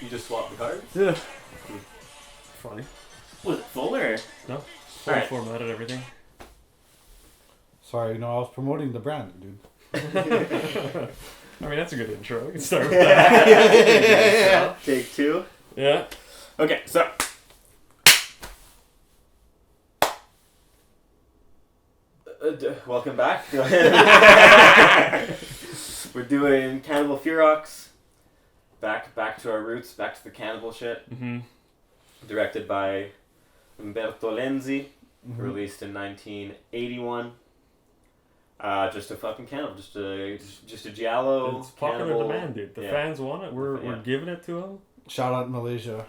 You just swapped the cards? Yeah. Funny. Was it full or? No. Alright. Formatted everything. Sorry, I was promoting the brand, dude. I mean, that's a good intro. We can start with that. Yeah. Take two. Yeah. Okay, so. Welcome back. We're doing Cannibal Ferox. Back to our roots, back to the cannibal shit. Mm-hmm. Directed by Umberto Lenzi, released in 1981. Just a fucking cannibal, just a giallo. It's popular cannibal. demand, dude. The fans want it. We're giving it to them. Shout out Malaysia.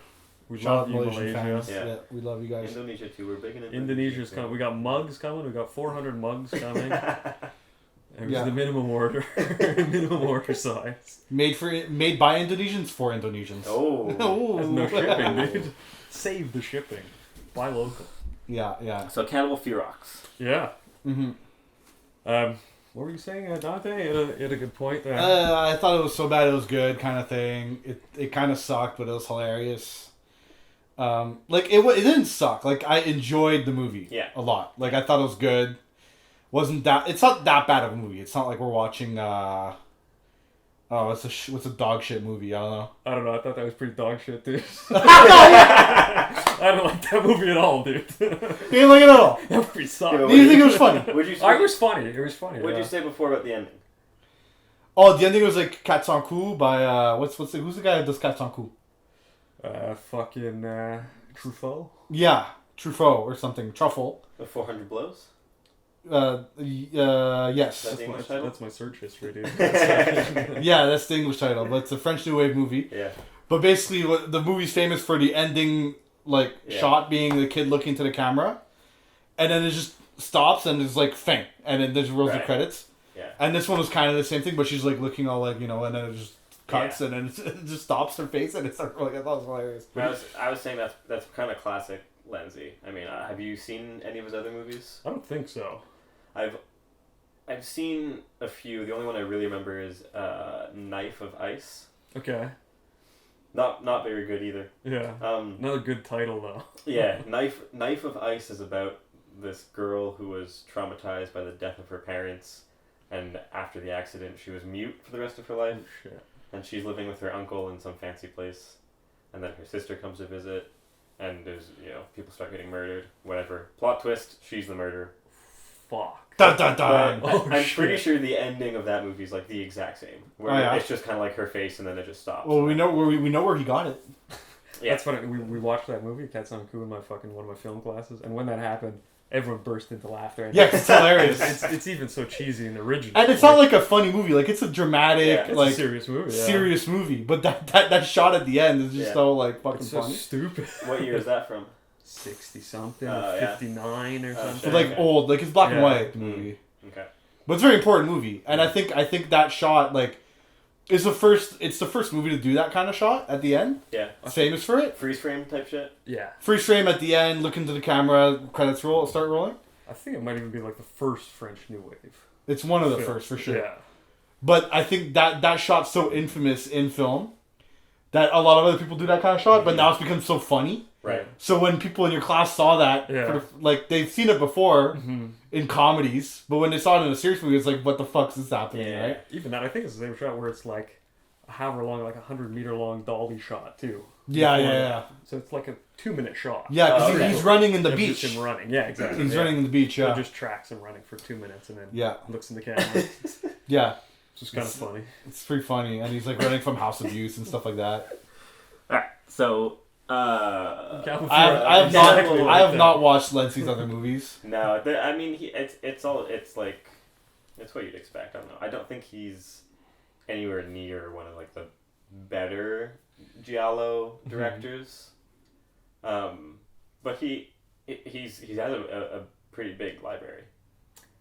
We Shout love out you, Malaysian Malaysia. fans. Yeah, we love you guys. Indonesia too. We're big in Indonesia's coming. We got mugs coming. We got 400 mugs coming. It was Yeah. the minimum order. Minimum order size. Made by Indonesians for Indonesians. Oh. Oh. That's no shipping, dude. Save the shipping. Buy local. Yeah. So Cannibal Ferox. Yeah. Mm-hmm. What were you saying, Dante? You had a good point there. I thought it was so bad it was good kind of thing. It kind of sucked, but it was hilarious. It didn't suck. Like, I enjoyed the movie a lot. Like, I thought it was good. It's not that bad of a movie. It's not like we're watching what's a dog shit movie? I don't know. I don't know. I thought that was pretty dog shit, dude. I don't like that movie at all, dude. You didn't like it at all. That was pretty soft. Do you think it was funny? It was funny. It was funny. What did you say before about the ending? Oh, the ending was like Cats on Coup by who's the guy that does Cats on Coup? Fucking Truffaut. Yeah, Truffaut or something. Truffle. The 400 Blows? Yes. That's the English title? That's my search history, dude. Yeah, that's the English title, but it's a French New Wave movie. Yeah. But basically, the movie's famous for the ending, shot being the kid looking to the camera, and then it just stops and it's like faint, and then there's rolls of credits. Yeah. And this one was kind of the same thing, but she's like looking all and then it just cuts and then it just stops her face and it's like, I thought it was hilarious. I was saying that's kind of classic Lenzi. I mean, have you seen any of his other movies? I don't think so. I've seen a few. The only one I really remember is Knife of Ice. Okay. Not very good either. Yeah. Another good title though. Yeah, Knife of Ice is about this girl who was traumatized by the death of her parents, and after the accident she was mute for the rest of her life. Oh, shit. And she's living with her uncle in some fancy place, and then her sister comes to visit, and there's people start getting murdered. Whatever. Plot twist: she's the murderer. Fuck. Dun, dun, dun. I'm pretty sure the ending of that movie is like the exact same, where it's just kind of like her face, and then it just stops. Well, we know where he got it. Yeah. That's funny. We watched that movie, Cats on Coup, in one of my film classes, and when that happened, everyone burst into laughter. Yeah, it's hilarious. It's even so cheesy in the original. And it's not like a funny movie. Like, it's a dramatic, it's a serious movie. Yeah. Serious movie. But that shot at the end is just so fucking it's so funny. stupid. What year is that from? 60 something, 59 or something. But old, it's black and white movie. Okay. But it's a very important movie, and I think that shot is the first. It's the first movie to do that kind of shot at the end. Yeah. It's famous for it. Freeze frame type shit. Yeah. Freeze frame at the end, look into the camera, credits start rolling. I think it might even be like the first French New Wave. It's one of the first for sure. Yeah. But I think that shot's so infamous in film that a lot of other people do that kind of shot, but now it's become so funny. Right. So when people in your class saw that, they've seen it before in comedies, but when they saw it in a serious movie, it's like, what the fuck's this happening, right? Even that, I think it's the same shot where it's like a however long, like 100-meter long dolly shot too. Yeah. So it's like a 2-minute shot. Yeah, because he's running in the beach. Just him running. Yeah, exactly. He's running in the beach, So it just tracks him running for 2 minutes and then looks in the camera. Yeah. It's just kind of funny. It's pretty funny, and he's running from house abuse and stuff like that. Alright, so I have not watched Lenzi's other movies. No, I mean it's what you'd expect. I don't know. I don't think he's anywhere near one of the better giallo directors. But he has a pretty big library.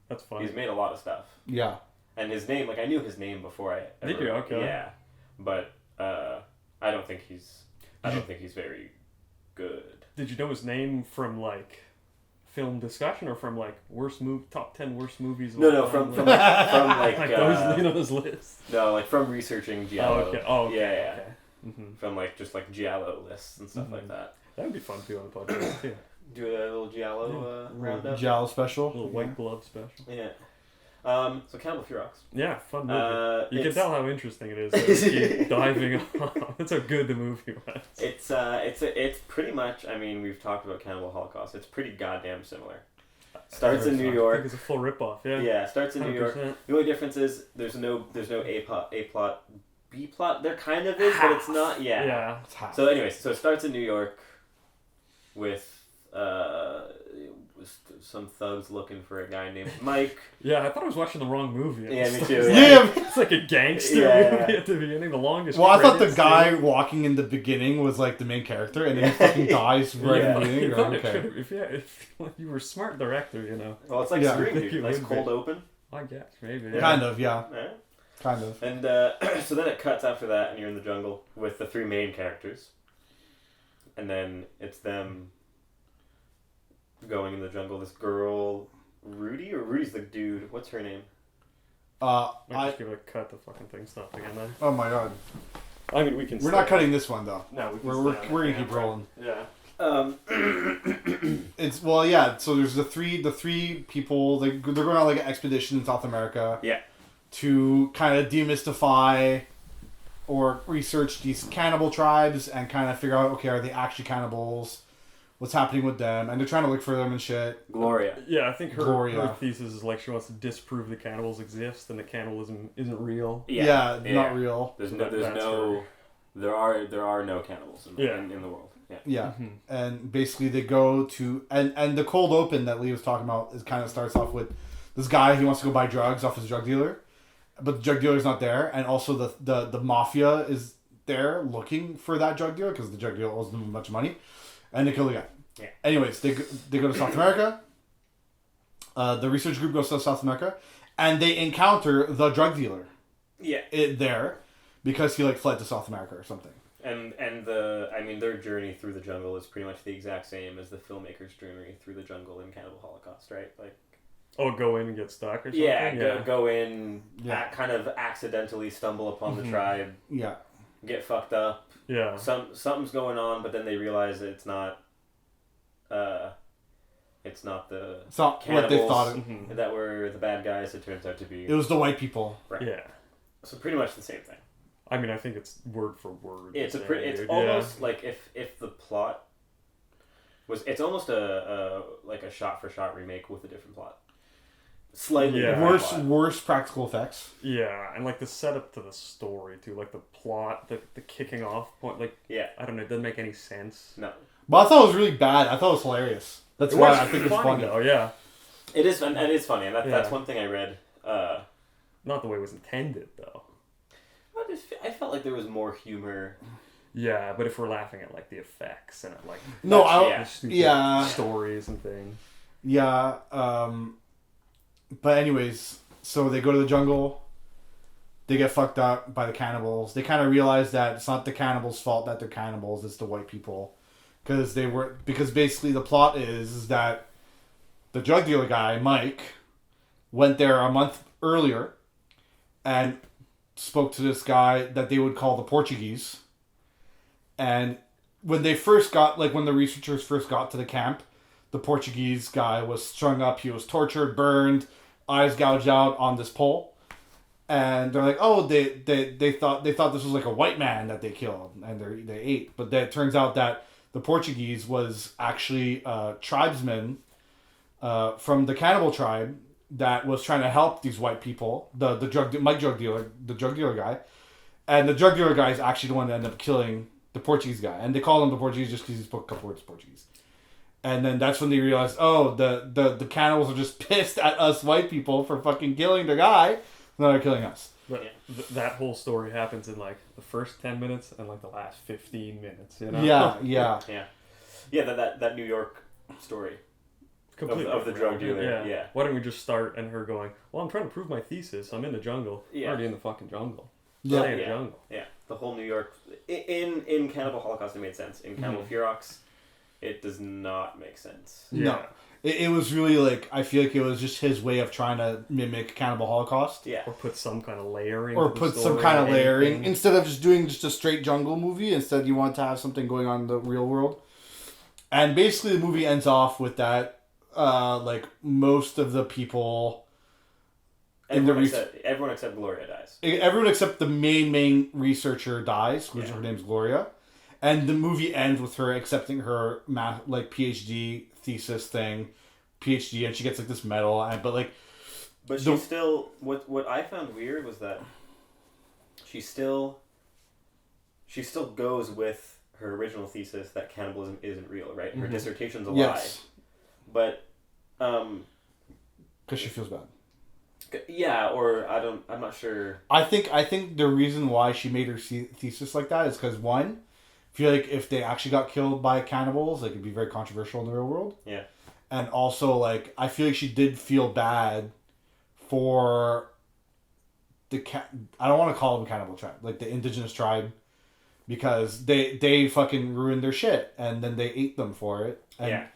That's funny. He's made a lot of stuff. Yeah. And his name, I knew his name before I. Did you? Okay. Yeah, but I don't think he's very good. Did you know his name from film discussion or from top 10 worst movies? No, from those those lists. No, from researching giallo. Oh, okay. Oh, okay. Yeah. from like just like giallo lists and stuff like that. That would be fun to do on the podcast too. Do a little giallo roundup. Giallo special. A little white glove special. Yeah. So Cannibal Ferox. Yeah, fun movie. You can tell how interesting it is. To keep diving on. That's how good the movie was. It's pretty much. I mean, we've talked about Cannibal Holocaust. It's pretty goddamn similar. Starts in New York. I think it's a full ripoff. Yeah. Yeah, starts in 100%. New York. The only difference is there's no A plot, B plot. There kind of is, but it's not. Yeah. Yeah. So anyways, so it starts in New York with some thugs looking for a guy named Mike. Yeah, I thought I was watching the wrong movie. Yeah, me too. Yeah. It's like a gangster movie at the beginning, the longest. Well, I thought the guy walking in the beginning was like the main character, and then he fucking dies right in the beginning. Okay. If you were a smart director, you know. Well, it's like Scream, dude. Nice cold open. I guess, maybe. Yeah. Kind of, yeah. Kind of. And so then it cuts after that, and you're in the jungle with the three main characters. And then it's them going in the jungle. This girl, Rudy's the dude. What's her name? I just give it a cut. The fucking thing stopped again then. Oh my god. I mean, we can. We're not cutting this one though. No, we're gonna keep rolling. Yeah. It's yeah. So there's the three people. They're going on like an expedition in South America. Yeah. To kind of demystify or research these cannibal tribes and kind of figure out, okay, are they actually cannibals? What's happening with them? And they're trying to look for them and shit. Gloria. Yeah, I think her thesis is like she wants to disprove that cannibals exist and that cannibalism isn't real. Yeah. Not real. There are no cannibals in the world. Yeah. And basically they go to and the cold open that Lee was talking about is kind of starts off with this guy. He wants to go buy drugs off his drug dealer, but the drug dealer's not there, and also the mafia is there looking for that drug dealer because the drug dealer owes them a bunch of money, and they kill the guy. Yeah. Anyways, they go to South America. The research group goes to South America, and they encounter the drug dealer. Yeah. There, because he like fled to South America or something. And their journey through the jungle is pretty much the exact same as the filmmaker's journey through the jungle in Cannibal Holocaust, right? Like. Oh, go in and get stuck or something? Yeah, go in, kind of accidentally stumble upon the tribe. Yeah. Get fucked up. Yeah. Something's going on, but then they realize that it's not what they thought that were the bad guys. It turns out to be. It was the white people. Right. Yeah. So pretty much the same thing. I mean, I think it's word for word. It's almost like if the plot was, it's almost a shot for shot remake with a different plot. Slightly worse practical effects. Yeah, and like the setup to the story too, like the plot, the kicking off point, like I don't know, it doesn't make any sense. No, but I thought it was really bad. I thought it was hilarious. That's why I think it's funny. Oh yeah, it is, and it is funny, and that's one thing I read. Not the way it was intended though. I felt like there was more humor. Yeah, but if we're laughing at like the effects and at, like stories and things. Yeah. But anyways, so they go to the jungle. They get fucked up by the cannibals. They kind of realize that it's not the cannibals' fault that they're cannibals. It's the white people, because basically the plot is that the drug dealer guy Mike went there a month earlier, and spoke to this guy that they would call the Portuguese. And when the researchers first got to the camp, the Portuguese guy was strung up. He was tortured, burned, eyes gouged out on this pole. And they're like, oh, they thought this was like a white man that they killed and they ate. But then it turns out that the Portuguese was actually a tribesman from the cannibal tribe that was trying to help these white people. The drug dealer guy, and the drug dealer guy is actually the one that ended up killing the Portuguese guy, and they call him the Portuguese just because he spoke a couple words Portuguese. And then that's when they realized, oh, the cannibals are just pissed at us white people for fucking killing their guy. Now they're killing us. But that whole story happens in like the first 10 minutes and like the last 15 minutes. You know? Yeah. That New York story. Completely of the drug dealer. Yeah. Why don't we just start and her going, well, I'm trying to prove my thesis. I'm in the jungle. Yeah. I'm already in the fucking jungle. Yeah. In the jungle. Yeah. The whole New York in Cannibal Holocaust it made sense. In Cannibal Ferox, it does not make sense. Yeah. No. It was really like, I feel like it was just his way of trying to mimic Cannibal Holocaust. Yeah. Or put some kind of layering. Or put some kind of layering. Instead of just doing just a straight jungle movie, instead you want to have something going on in the real world. And basically the movie ends off with that, like, most of the people... Everyone except Gloria dies. Everyone except the main researcher dies, which her name's Gloria. And the movie ends with her accepting her PhD thesis thing, PhD, and she gets like this medal. But she still. What I found weird was that she still goes with her original thesis that cannibalism isn't real, right? And her dissertation's a lie. But because she feels bad. Yeah, or I'm not sure. I think the reason why she made her thesis like that is because, one, I feel like if they actually got killed by cannibals, like, it'd be very controversial in the real world. Yeah. And also, like, I feel like she did feel bad for I don't want to call them cannibal tribe, like the indigenous tribe, because they fucking ruined their shit and then they ate them for it. And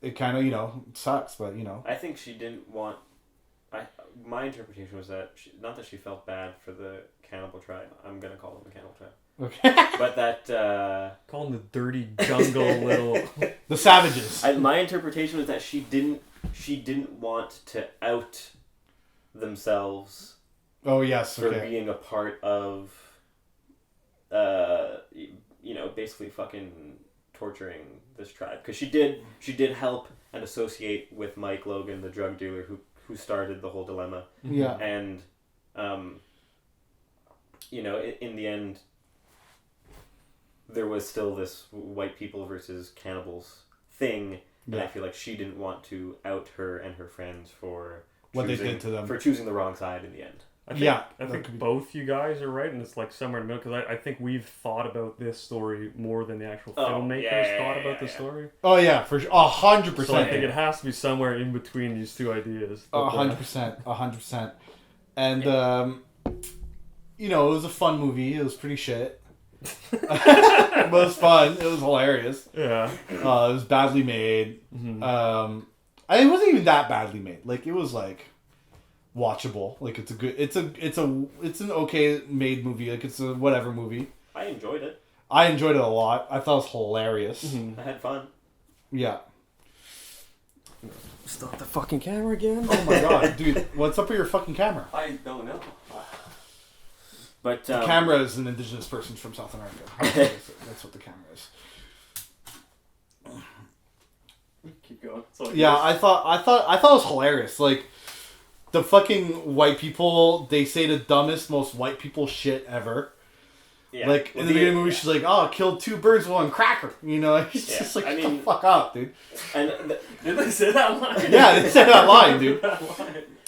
it kind of, sucks, but, I think she didn't want... my interpretation was that not that she felt bad for the cannibal tribe. I'm gonna call them the cannibal tribe. Okay. But that call them the dirty jungle little the savages. My interpretation was that she didn't want to out themselves. Oh yes. For being a part of, basically fucking torturing this tribe, because she did help and associate with Mike Logan, the drug dealer who started the whole dilemma. Yeah. And, in the end, there was still this white people versus cannibals thing. And I feel like she didn't want to out her and her friends for what they did to them. For choosing the wrong side in the end. I think both you guys are right, and it's like somewhere in the middle, because I think we've thought about this story more than the actual filmmakers thought about the story. Oh yeah, for sure, 100%. So I think it has to be somewhere in between these two ideas. 100%, 100%. And it was a fun movie. It was pretty shit. It was fun. It was hilarious. Yeah. It was badly made. Mm-hmm. It wasn't even that badly made. Like, it was like watchable. Like, it's an okay made movie. Like, it's a whatever movie. I enjoyed it. I enjoyed it a lot. I thought it was hilarious. Mm-hmm. I had fun. Yeah. Stop the fucking camera again. Oh my god, dude! What's up with your fucking camera? I don't know. But the camera is an indigenous person from South America. That's what the camera is. Keep going. Yeah, I thought it was hilarious. Like, the fucking white people, they say the dumbest, most white people shit ever. Yeah. Like, in the beginning of the movie, she's like, "Oh, I killed 2 birds with 1 cracker." It's just like, shut the fuck up, dude. And did they say that line? Yeah, they said that line, dude.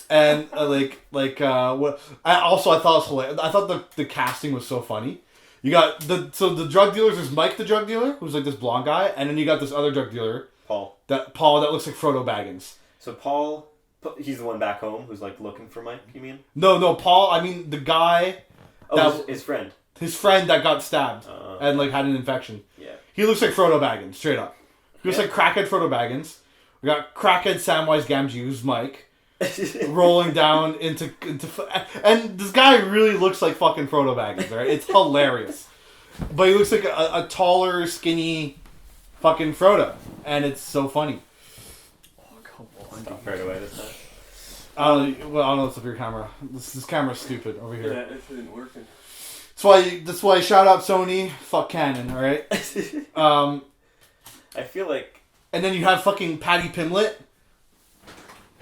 And what? I thought it was hilarious. I thought the casting was so funny. You got the drug dealers. There's Mike, the drug dealer, who's like this blonde guy, and then you got this other drug dealer, Paul that looks like Frodo Baggins. So Paul, he's the one back home who's like looking for Mike. You mean? No, Paul. I mean the guy. Oh, his friend. His friend that got stabbed and like had an infection. Yeah. He looks like Frodo Baggins, straight up. He looks like crackhead Frodo Baggins. We got crackhead Samwise Gamgee's Mike rolling down into and this guy really looks like fucking Frodo Baggins, right? It's hilarious. But he looks like a taller, skinny fucking Frodo, and it's so funny. Oh, come on. Stop right away this time. I don't know what's up with your camera. This camera's stupid over here. Yeah, it isn't working. That's why shout out Sony, fuck Canon, alright? I feel like... And then you have fucking Paddy Pimlet.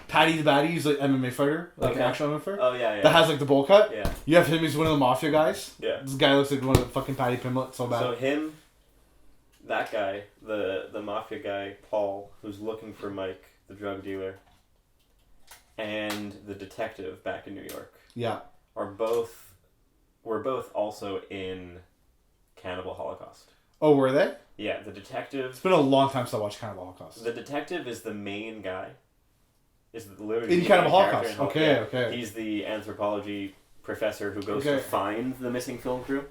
Paddy the Baddy, he's like MMA fighter, like an actual MMA fighter. Oh yeah. That has like the bowl cut. Yeah. You have him, he's one of the mafia guys. Yeah. This guy looks like one of the fucking Paddy Pimlet, so bad. So him, that guy, the mafia guy, Paul, who's looking for Mike, the drug dealer, and the detective back in New York. Yeah. Were both also in Cannibal Holocaust. Oh, were they? Yeah, the detective... It's been a long time since I watched Cannibal Holocaust. The detective is the main guy. Is literally in Cannibal Holocaust. Okay. He's the anthropology professor who goes to find the missing film crew.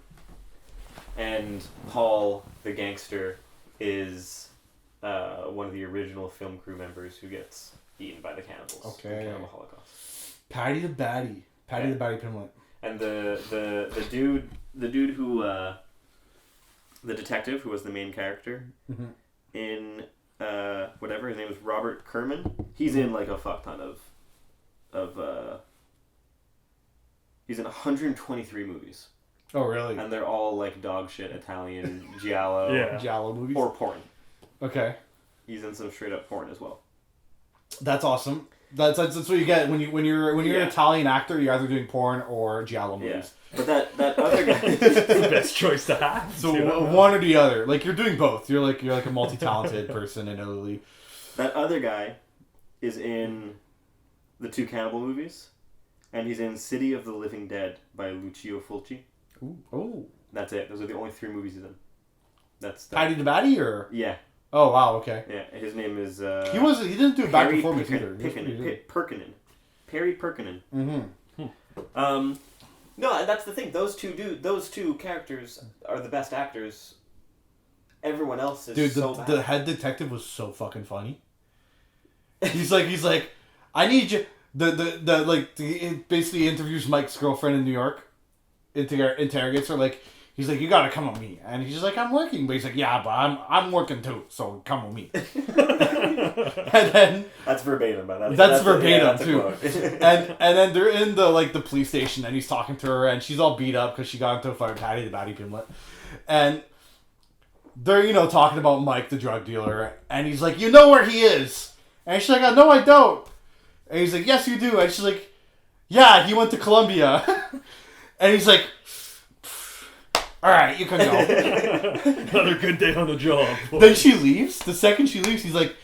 And Paul, the gangster, is one of the original film crew members who gets eaten by the cannibals. Okay. In Cannibal Holocaust. Patty the Batty. Patty the Batty Pimlet. And the dude who the detective who was the main character in whatever his name was, Robert Kerman. He's in like a fuck ton of he's in 123 movies. Oh really? And they're all like dog shit Italian giallo giallo movies or porn. Okay. He's in some straight up porn as well. That's awesome. That's what you get when you're an Italian actor. You're either doing porn or giallo movies. Yeah. But that other guy, the best choice to have. So one or the other. Like you're doing both. You're like a multi-talented person in Italy. That other guy is in the 2 Cannibal movies, and he's in City of the Living Dead by Lucio Fulci. Ooh. Oh. That's it. Those are the only 3 movies he's in. That's Patty the Batty or yeah. Oh wow, okay. Yeah, his name is. He didn't do a bad performance either. Perkinen. Perry Perkinen. Mm-hmm. No, that's the thing. Those two characters are the best actors. Everyone else is bad. The head detective was so fucking funny. He's like, I need you. It basically interviews Mike's girlfriend in New York. Interrogates her like. He's like, you gotta come with me, and he's just like, I'm working, but he's like, yeah, but I'm working too, so come with me. And then that's verbatim, but that's verbatim too. and then they're in the police station, and he's talking to her, and she's all beat up because she got into a fight with Patty the Batty Pimlet, and they're talking about Mike the drug dealer, and he's like, you know where he is, and she's like, no, I don't, and he's like, yes, you do, and she's like, yeah, he went to Colombia, and he's like. All right, you can go. Another good day on the job. Then she leaves. The second she leaves, he's like,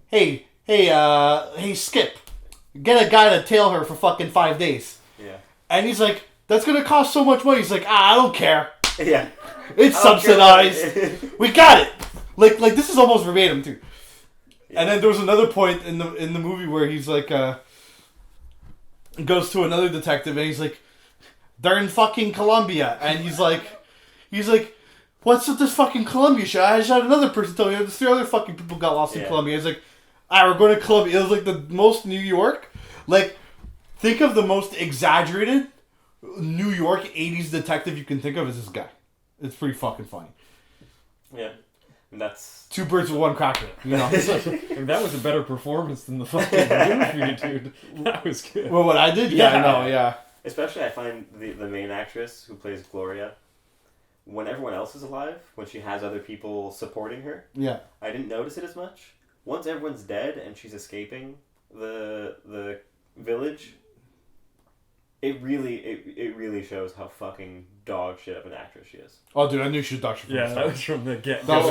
hey, Skip, get a guy to tail her for fucking 5 days. Yeah. And he's like, that's going to cost so much money. He's like, I don't care. Yeah. It's subsidized. We got it. Like this is almost verbatim too. Yeah. And then there was another point in the movie where he's like, goes to another detective and he's like, they're in fucking Colombia. And he's like, what's with this fucking Colombia shit? I just had another person tell me that 3 other fucking people got lost in Colombia. He's like, we're going to Colombia. It was like the most New York. Like, think of the most exaggerated New York 80s detective you can think of as this guy. It's pretty fucking funny. Yeah. And that's 2 birds with 1 cracker, That was a better performance than the fucking movie, dude. That was good. Well, what I did? Yeah, I know, yeah. Especially I find the main actress who plays Gloria, when everyone else is alive, when she has other people supporting her, I didn't notice it as much. Once everyone's dead and she's escaping the village, it really shows how fucking dog shit of an actress she is. Oh, dude, I knew she was dog shit. Yeah, that was from the get-go. I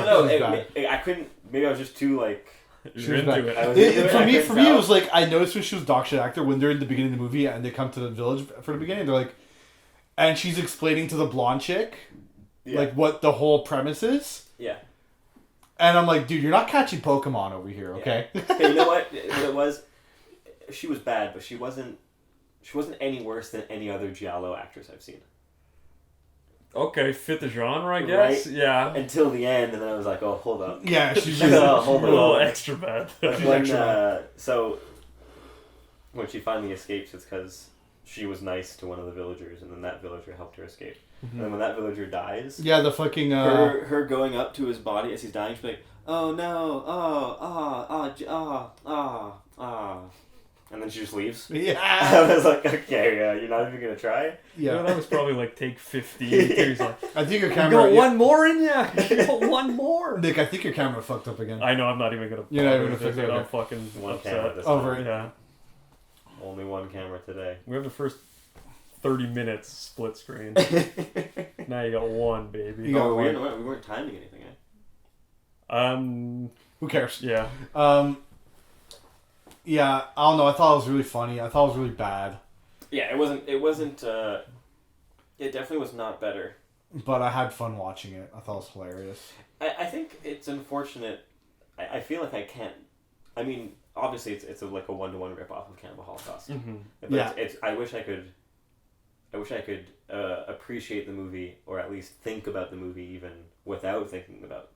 don't know. I couldn't. Maybe I was just too like. You're into it. For me, it was like I noticed when she was dog shit actor when they're in the beginning of the movie and they come to the village for the beginning. They're like. And she's explaining to the blonde chick, like, what the whole premise is. Yeah. And I'm like, dude, you're not catching Pokemon over here, okay? Yeah. Hey, you know what? What it was? She was bad, but she wasn't any worse than any other giallo actress I've seen. Okay, fit the genre, I guess. Right? Yeah. Until the end, and then I was like, oh, hold up. Yeah, she's just a little extra bad. So, when she finally escapes, it's because she was nice to one of the villagers, and then that villager helped her escape. Mm-hmm. And then when that villager dies... Yeah, the fucking... Her going up to his body as he's dying, she's like, oh no, and then she just leaves. Yeah. I was like, okay, you're not even going to try? Yeah. That was probably like take 15. He's like, I think your camera... You got one more in ya? You got one more? Nick, I think your camera fucked up again. I know, I'm not even going to... You're not even going to fix it. I'm fucking one camera this over time. Yeah. Only one camera today. We have the first 30 minutes split screen. Now you got one, baby. We weren't timing anything, eh? Who cares? Yeah. Yeah, I don't know. I thought it was really funny. I thought it was really bad. Yeah, it wasn't. It definitely was not better. But I had fun watching it. I thought it was hilarious. I think it's unfortunate. I feel like I can't. I mean, obviously, it's like a 1-to-1 ripoff of Cannibal Holocaust. Mm-hmm. But it's. I wish I could appreciate the movie, or at least think about the movie even without thinking about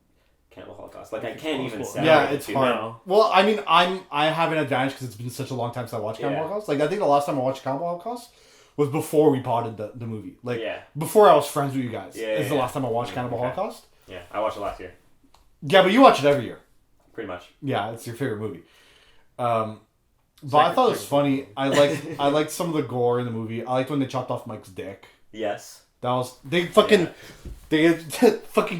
Cannibal Holocaust. Like I can't even say. Yeah, it's hard. Now. Well, I mean, I have an advantage because it's been such a long time since I watched Cannibal Holocaust. Like I think the last time I watched Cannibal Holocaust was before we potted the movie. Like before I was friends with you guys. Is the last time I watched Cannibal Holocaust. Yeah, I watched it last year. Yeah, but you watch it every year. Pretty much. Yeah, it's your favorite movie. But I thought it was funny. I liked some of the gore in the movie. I liked when they chopped off Mike's dick. Yes. That was fucking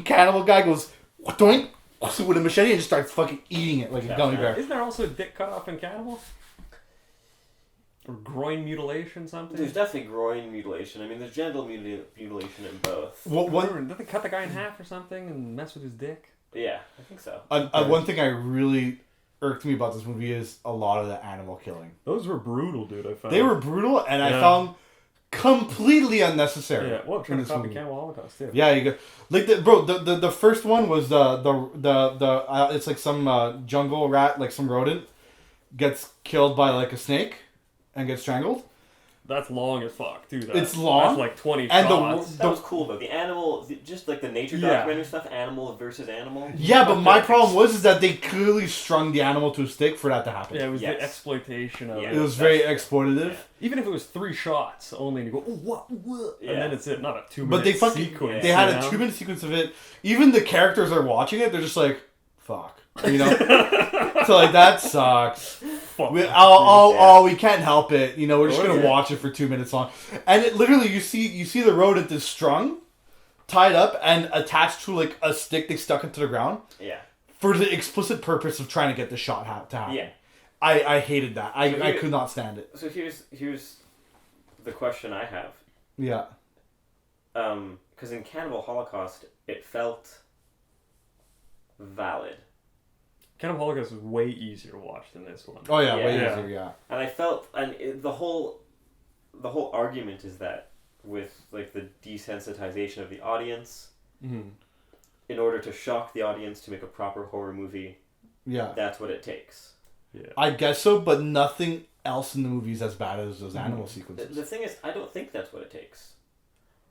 cannibal guy goes doink with a machete and just starts fucking eating it like a gummy bear. Isn't there also a dick cut off in Cannibal? Or groin mutilation, something? There's definitely groin mutilation. I mean, there's genital mutilation in both. Did they cut the guy in half or something and mess with his dick? Yeah, I think so. One thing I really irked me about this movie is a lot of the animal killing. Those were brutal, dude. I found they were brutal, and I found completely unnecessary. Yeah, well, I'm trying to copy Cannibal Holocaust too. Yeah, you go like the first one was the it's like some jungle rat, like some rodent gets killed by like a snake and gets strangled. That's long as fuck, too. It's long. That's like 20 and shots. That was cool, though. The animal, just like the nature documentary stuff, animal versus animal. Yeah, but my problem was that they clearly strung the animal to a stick for that to happen. Yeah, it was the exploitation of it. It was very exploitative. Yeah. Even if it was 3 shots only, and you go, oh, what? And then it's not a 2-minute but they sequence. They had a 2-minute sequence of it. Even the characters are watching it, they're just like, fuck. You know? So, like, that sucks. We can't help it. You know, we're just gonna watch it for 2 minutes long. And it literally, you see the rodent is strung, tied up, and attached to like a stick they stuck into the ground. Yeah. For the explicit purpose of trying to get the shot to happen. Yeah. I hated that. I could not stand it. So here's the question I have. Yeah. Because in Cannibal Holocaust, it felt valid. Cannibal Holocaust is way easier to watch than this one. Oh yeah, way easier, yeah. And I felt, the whole argument is that with like the desensitization of the audience, in order to shock the audience to make a proper horror movie, that's what it takes. Yeah, I guess so, but nothing else in the movie is as bad as those animal sequences. The thing is, I don't think that's what it takes.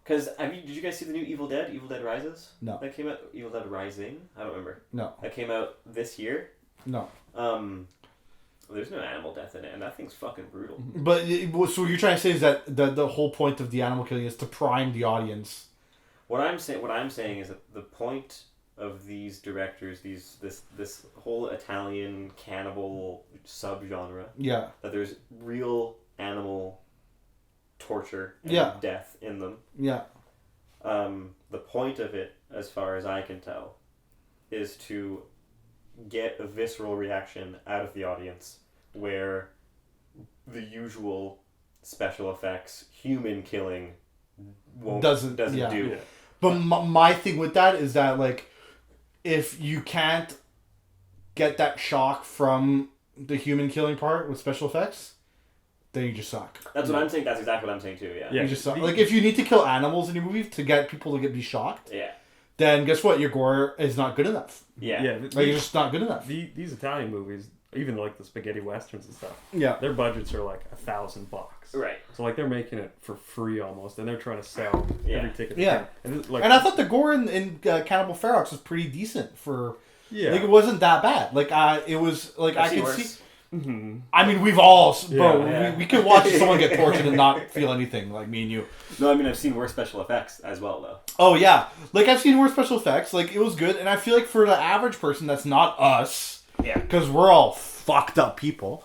Because, did you guys see the new Evil Dead? Evil Dead Rises? No. That came out, Evil Dead Rising? I don't remember. No. That came out this year? No. There's no animal death in it, and that thing's fucking brutal. But, so what you're trying to say is that the whole point of the animal killing is to prime the audience. What I'm saying is that the point of these directors, this whole Italian cannibal subgenre, that there's real animal torture and death in them. Yeah. The point of it, as far as I can tell, is to get a visceral reaction out of the audience where the usual special effects human killing doesn't do. Yeah. But my thing with that is that, like, if you can't get that shock from the human killing part with special effects, then you just suck. That's what I'm saying. That's exactly what I'm saying too. Yeah. You just suck. Like, if you need to kill animals in your movie to get people to be shocked, then guess what? Your gore is not good enough. Yeah. Like, you're just not good enough. These Italian movies, even like the spaghetti westerns and stuff, their budgets are like $1,000. Right. So like they're making it for free almost, and they're trying to sell every ticket. Yeah. And I thought the gore in Cannibal Ferox was pretty decent for. Yeah. Like, it wasn't that bad. Like, it was like I could see. Mm-hmm. I mean, we've all, bro. We could watch someone get tortured and not feel anything, like me and you. No, I mean, I've seen worse special effects as well, though. Oh yeah, like I've seen worse special effects. Like, it was good, and I feel like for the average person that's not us, because we're all fucked up people.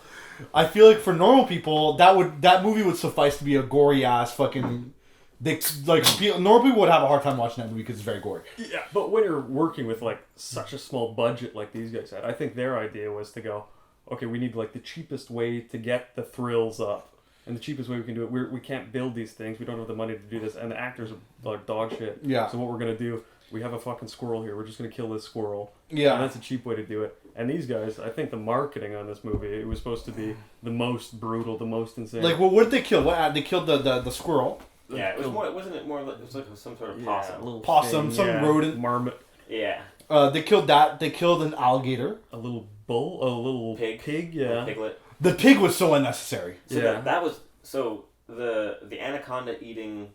I feel like for normal people, that movie would suffice to be a gory ass fucking. Normal people would have a hard time watching that movie because it's very gory. Yeah, but when you're working with like such a small budget like these guys had, I think their idea was to go, okay, we need like the cheapest way to get the thrills up, and the cheapest way we can do it. We can't build these things. We don't have the money to do this, and the actors are like dog shit. Yeah. So what we're gonna do? We have a fucking squirrel here. We're just gonna kill this squirrel. Yeah. And that's a cheap way to do it. And these guys, I think the marketing on this movie, it was supposed to be the most brutal, the most insane. Like, well, what did they kill? They killed the squirrel. Yeah, it was more. Wasn't it more? It was like some sort of possum. Little possum, thing, some rodent, marmot. Yeah. They killed that. They killed an alligator. A little bull. A little pig. Yeah. Little piglet. The pig was so unnecessary. So that was the anaconda eating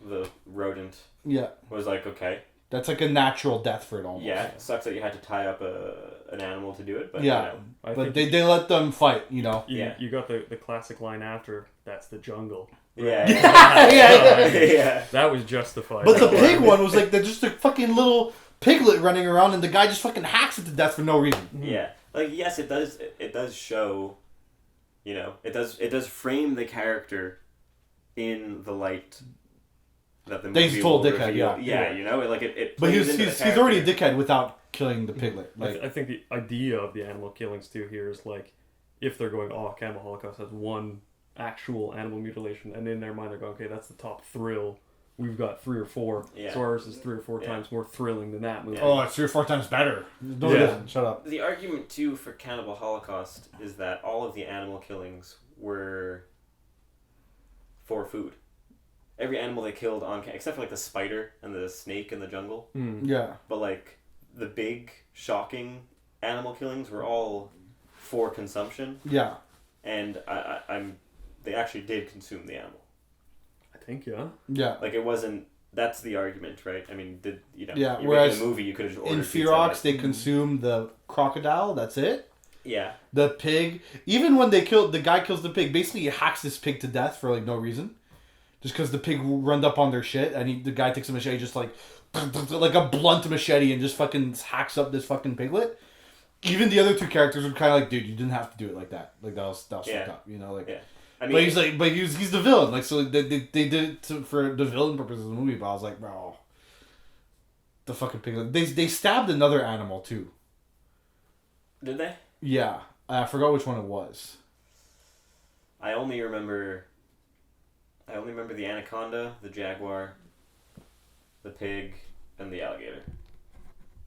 the rodent. Yeah. Was like, okay, That's like a natural death for it almost. Yeah, it sucks that you had to tie up an animal to do it, but yeah, you know. but they let them fight, you know. You got the classic line after, "That's the jungle." Yeah. Yeah. That was justified. But the pig one was like just a fucking little piglet running around, and the guy just fucking hacks it to death for no reason. Yeah, like yes, it does show, you know, it does frame the character in the light that the movie He's full will dickhead, reveal. yeah. You know, like it. But plays he's into the already a character. dickhead without killing the piglet. Like I think the idea of the animal killings too here is like, if they're going, oh, Cannibal Holocaust has one actual animal mutilation, and in their mind they're going, okay, that's the top thrill. We've got 3 or 4. Yeah. So ours is 3 or 4 times more thrilling than that movie. oh, it's 3 or 4 times better. No, it isn't. Shut up. The argument too for Cannibal Holocaust is that all of the animal killings were for food. Every animal they killed except for like the spider and the snake in the jungle. Yeah. But like the big shocking animal killings were all for consumption. Yeah. And they actually did consume the animal. I think, yeah. Yeah. Like it wasn't. That's the argument, right? I mean, Yeah. You're Whereas making a movie, you could have just ordered in pizza, Ferox, they consume the crocodile. That's it. Yeah. The pig. Even when the guy kills the pig. Basically, he hacks this pig to death for like no reason, just because the pig runned up on their shit, and the guy takes a machete, just like a blunt machete, and just fucking hacks up this fucking piglet. Even the other 2 characters were kind of like, dude, you didn't have to do it like that. Like that was fucked up, you know, like. Yeah. I mean, but he's the villain. Like so, they did it for the villain purposes of the movie. But I was like, bro, the fucking piglet. They stabbed another animal too. Did they? Yeah, I forgot which one it was. I only remember the anaconda, the jaguar, the pig, and the alligator.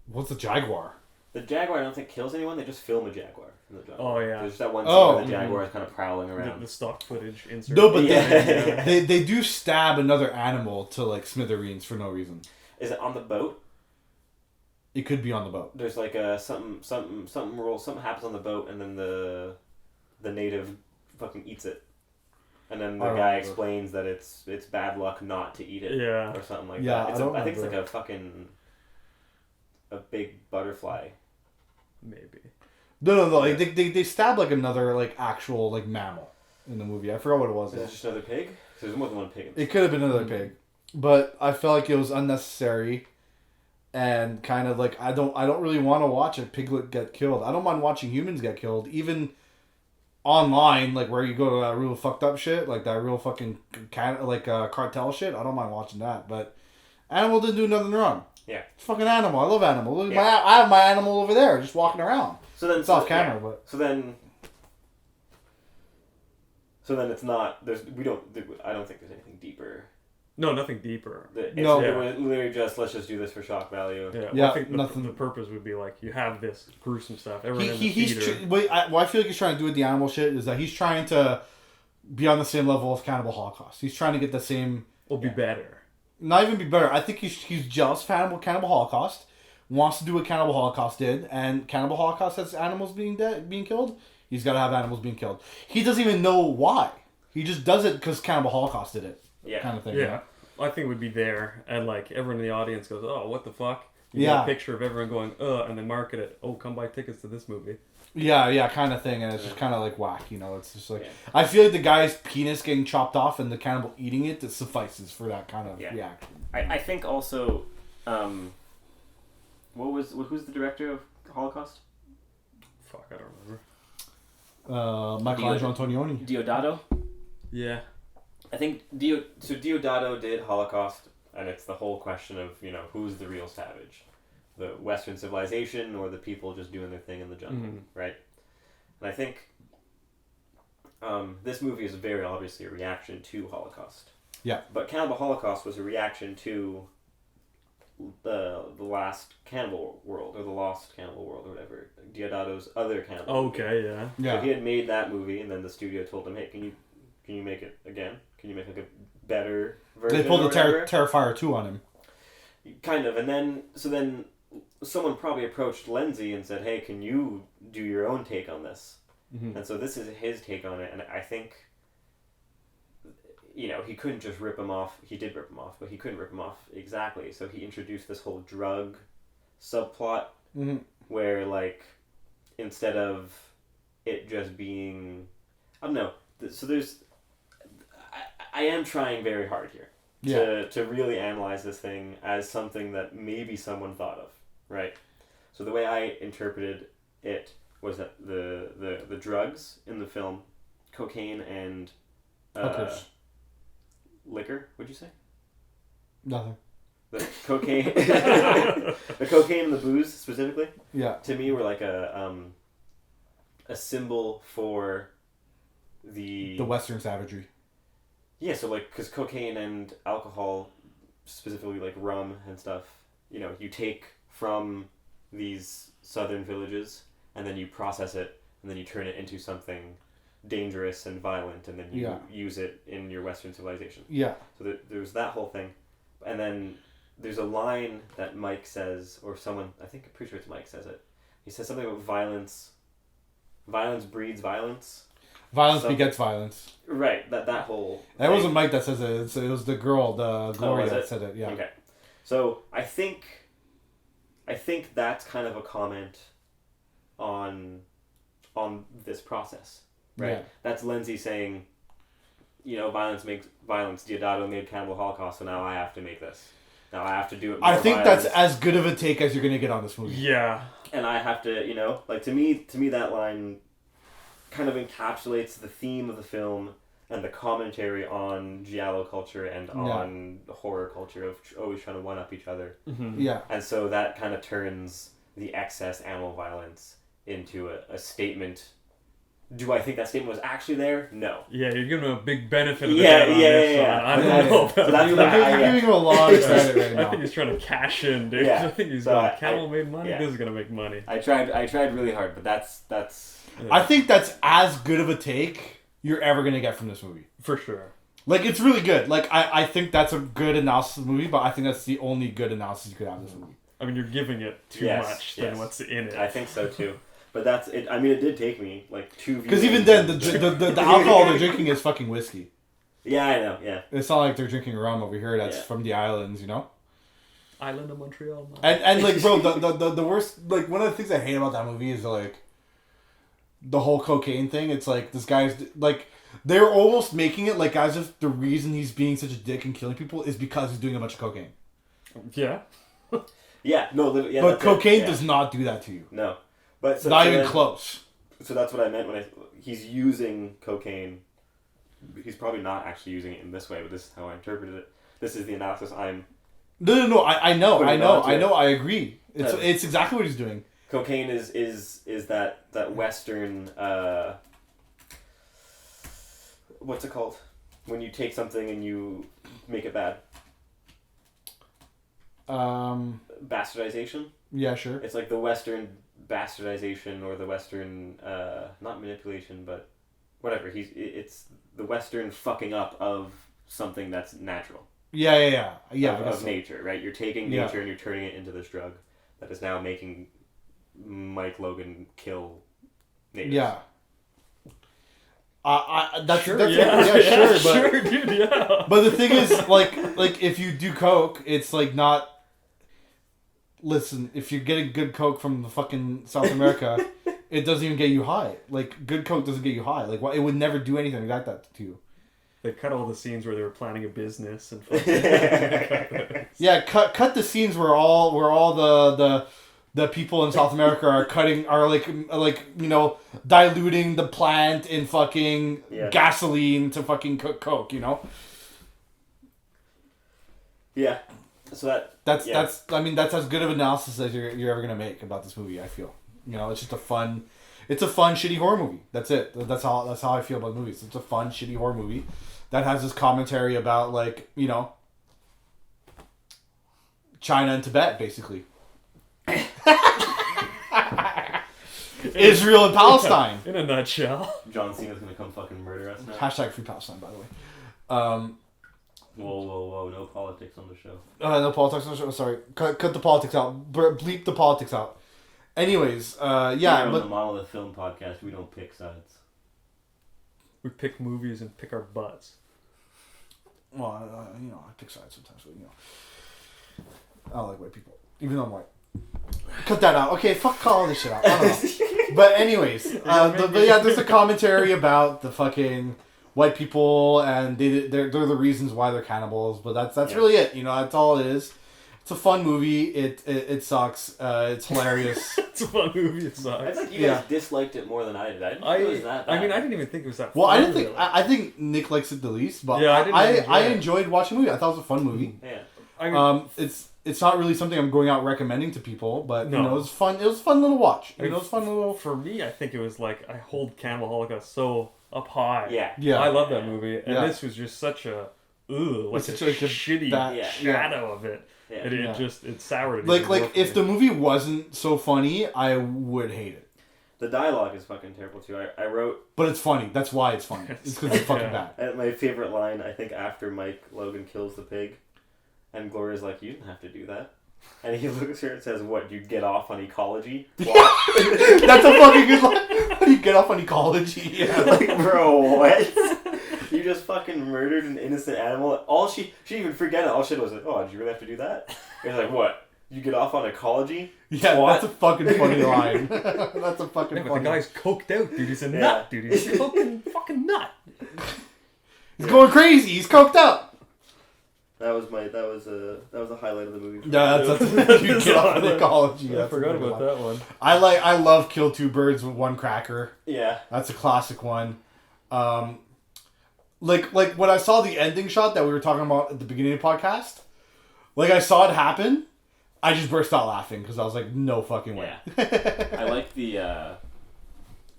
What's the jaguar? The jaguar, I don't think kills anyone. They just film a jaguar in the jungle. Oh, yeah. There's that one scene where the jaguar is kind of prowling around. The stock footage insert. No, but Yeah. they do stab another animal to like smithereens for no reason. Is it on the boat? It could be on the boat. There's like something happens on the boat, and then the native fucking eats it, and then the guy explains that it's bad luck not to eat it, or something like that. I think it's like a big butterfly. Maybe. No. Like, they stab like another like actual like mammal in the movie. I forgot what it was. Is it just another pig? There's more than one pig. It could have been another pig, but I felt like it was unnecessary, and kind of like I don't really want to watch a piglet get killed. I don't mind watching humans get killed, even online, like where you go to that real fucked up shit, like that real fucking cartel shit. I don't mind watching that, but animal didn't do nothing wrong. Yeah, it's fucking animal. I love animal. Look, I have my animal over there, just walking around. So then it's off camera, but so then it's not. I don't think there's anything deeper. No, nothing deeper. It was literally just let's just do this for shock value. I think nothing. The purpose would be like you have this gruesome stuff. Everyone in the theater. What I feel like he's trying to do with the animal shit is that he's trying to be on the same level as Cannibal Holocaust. He's trying to get the same. Will be better. Not even be better. I think he's jealous of Cannibal Holocaust, wants to do what Cannibal Holocaust did, and Cannibal Holocaust has animals being killed. He's got to have animals being killed. He doesn't even know why. He just does it because Cannibal Holocaust did it. Yeah. Kind of thing. Yeah. I think it would be there, and like everyone in the audience goes, "Oh, what the fuck?" You get a picture of everyone going, and they market it. Oh, come buy tickets to this movie. Yeah, kind of thing, and it's just kind of like whack, you know. It's just like I feel like the guy's penis getting chopped off and the cannibal eating it that suffices for that kind of reaction. I think also, who's the director of Holocaust? Fuck, I don't remember. Michelangelo Antonioni. Diodato. Yeah. I think Diodato did Holocaust, and it's the whole question of who's the real savage. The Western civilization or the people just doing their thing in the jungle, right? And I think this movie is very obviously a reaction to Holocaust. Yeah. But Cannibal Holocaust was a reaction to the last Cannibal World, or the Lost Cannibal World, or whatever. Diodato's other Cannibal Okay, movie. yeah. So he had made that movie, and then the studio told him, hey, can you make it again? Can you make like a better version? They pulled the Terrifier 2 on him. Kind of, and then someone probably approached Lindsay and said, hey, can you do your own take on this? And so this is his take on it, and I think he couldn't just rip him off. He did rip him off, but he couldn't rip him off exactly. So he introduced this whole drug subplot where, like, instead of it just being, I don't know. So I am trying very hard here to really analyze this thing as something that maybe someone thought of, right? So the way I interpreted it was that the drugs in the film, cocaine and liquor, would you say? Nothing. The cocaine, the cocaine and the booze specifically, to me were like a symbol for the Western savagery. Yeah, so like, because cocaine and alcohol, specifically like rum and stuff, you take from these southern villages and then you process it and then you turn it into something dangerous and violent and then you use it in your Western civilization. Yeah. So there's that whole thing. And then there's a line that Mike says, or someone, I'm pretty sure it's Mike says it. He says something about violence. Violence breeds violence. Violence begets violence. Right, that whole That thing. wasn't Mike that says it. It was the girl, the Gloria that said it. Yeah. Okay. So I think that's kind of a comment on this process, right? Yeah. That's Lindsay saying, violence makes violence. Diodato made Cannibal Holocaust, so now I have to make this. Now I have to do it. I think that's as good of a take as you're gonna get on this movie. Yeah. And I have to, like, to me that line kind of encapsulates the theme of the film and the commentary on giallo culture and on horror culture of always trying to one-up each other. Mm-hmm. Yeah. And so that kind of turns the excess animal violence into a statement. Do I think that statement was actually there? No. Yeah, you're giving him a big benefit of the doubt on this one. I don't know. So that's you're giving him a lot of credit right now. I think he's trying to cash in, dude. Yeah. I think he's going, Cannibal made money, this is going to make money. I tried really hard, but that's... I think that's as good of a take you're ever going to get from this movie. For sure. Like, it's really good. Like, I think that's a good analysis of the movie, but I think that's the only good analysis you could have of this movie. I mean, you're giving it too much than what's in it. I think so, too. But that's it. I mean, it did take me, like, 2 views. Because even then, the alcohol they're drinking is fucking whiskey. Yeah, I know, yeah. It's not like they're drinking rum over here that's from the islands, Island of Montreal. And like, bro, the worst, like, one of the things I hate about that movie is, like, the whole cocaine thing. It's like, this guy's, like, they're almost making it like as if the reason he's being such a dick and killing people is because he's doing a bunch of cocaine. Yeah. Yeah, no, yeah. But cocaine does not do that to you. No. But not even close. So that's what I meant when he's using cocaine. He's probably not actually using it in this way, but this is how I interpreted it. This is the analysis I'm... No, I know, I agree. It's exactly what he's doing. Cocaine is that Western, what's it called? When you take something and you make it bad. Bastardization? Yeah, sure. It's like the Western bastardization or the Western, not manipulation, but whatever. It's the Western fucking up of something that's natural. Yeah. Of nature, right? You're taking nature and you're turning it into this drug that is now making Mike Logan kill natives. Yeah. That's sure, but sure, dude, yeah. But the thing is, like if you do coke, it's like not. Listen, if you're getting good coke from the fucking South America, it doesn't even get you high. Like, good coke doesn't get you high. Like, it would never do anything like that to you. They cut all the scenes where they were planning a business and yeah, cut the scenes where all the people in South America are diluting the plant in fucking gasoline to fucking cook coke, Yeah. So that's as good of analysis as you're ever gonna make about this movie. I feel, it's just a fun shitty horror movie. That's it. That's how I feel about movies. It's a fun shitty horror movie that has this commentary about, like, China and Tibet, basically. Israel and Palestine. In a nutshell. John Cena's gonna come fucking murder us now. Hashtag free Palestine, by the way. Whoa, no politics on the show. No politics on the show, sorry. Cut the politics out. Bleep the politics out. Anyways, On the Monolith Film Podcast, we don't pick sides. We pick movies and pick our butts. Well, I pick sides sometimes, but I don't like white people, even though I'm white. Cut that out. Okay, fuck all this shit out. I don't know. But anyways, there's a commentary about the fucking white people, and they're the reasons why they're cannibals. But that's really it. That's all it is. It's a fun movie. It sucks. It's hilarious. It's a fun movie. It sucks. I think you guys disliked it more than I did. I didn't think it was that bad. I mean, I didn't even think it was that. Well, fun, I didn't think. really. I think Nick likes it the least, but yeah, I enjoyed watching the movie. I thought it was a fun movie. Yeah. I mean, It's not really something I'm going out recommending to people, but No. it was fun. It was a fun little watch. I mean, it was fun little. For me, I think it was like I hold Cannibal Holocaust so up high. Yeah. I love that movie, and Yeah. this was just such a like It's a such a shitty shadow of it. Yeah. It soured it. Like if the movie wasn't so funny, I would hate it. The dialogue is fucking terrible too. I wrote. But it's funny. That's why it's funny. It's because it's fucking bad. My favorite line, I think, after Mike Logan kills the pig, and Gloria's like, "You didn't have to do that," and he looks at her and says, "What? You get off on ecology?" That's a fucking good line. How do you get off on ecology? Yeah. Like, bro, what? You just fucking murdered an innocent animal. All she didn't even forget it. All she did was like, "Oh, did you really have to do that?" He's like, "What? You get off on ecology?" Yeah, what? that's a fucking funny line. That's a fucking but funny the guy's coked out, dude. He's a nut, dude. He's a fucking nut. He's going crazy. He's coked up. That was a highlight of the movie. Yeah, that's you get off on ecology. I forgot about that one. I love Kill Two Birds with One Cracker. Yeah. That's a classic one. Like when I saw the ending shot that we were talking about at the beginning of the podcast, like I saw it happen, I just burst out laughing because I was like, no fucking way. Yeah. I like the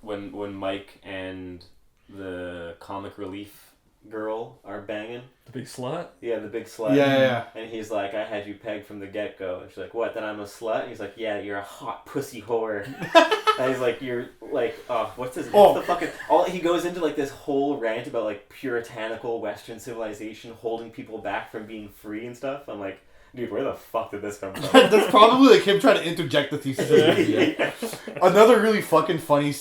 when Mike and the comic relief girl are banging. The big slut? Yeah, the big slut. Yeah. And he's like, "I had you pegged from the get-go." And she's like, "What, then I'm a slut?" And he's like, "Yeah, you're a hot pussy whore." And he's like, "You're like, what's the fucking..." He goes into like this whole rant about like puritanical Western civilization holding people back from being free and stuff. I'm like, dude, where the fuck did this come from? That's probably like him trying to interject the thesis. Yeah. Another really fucking funny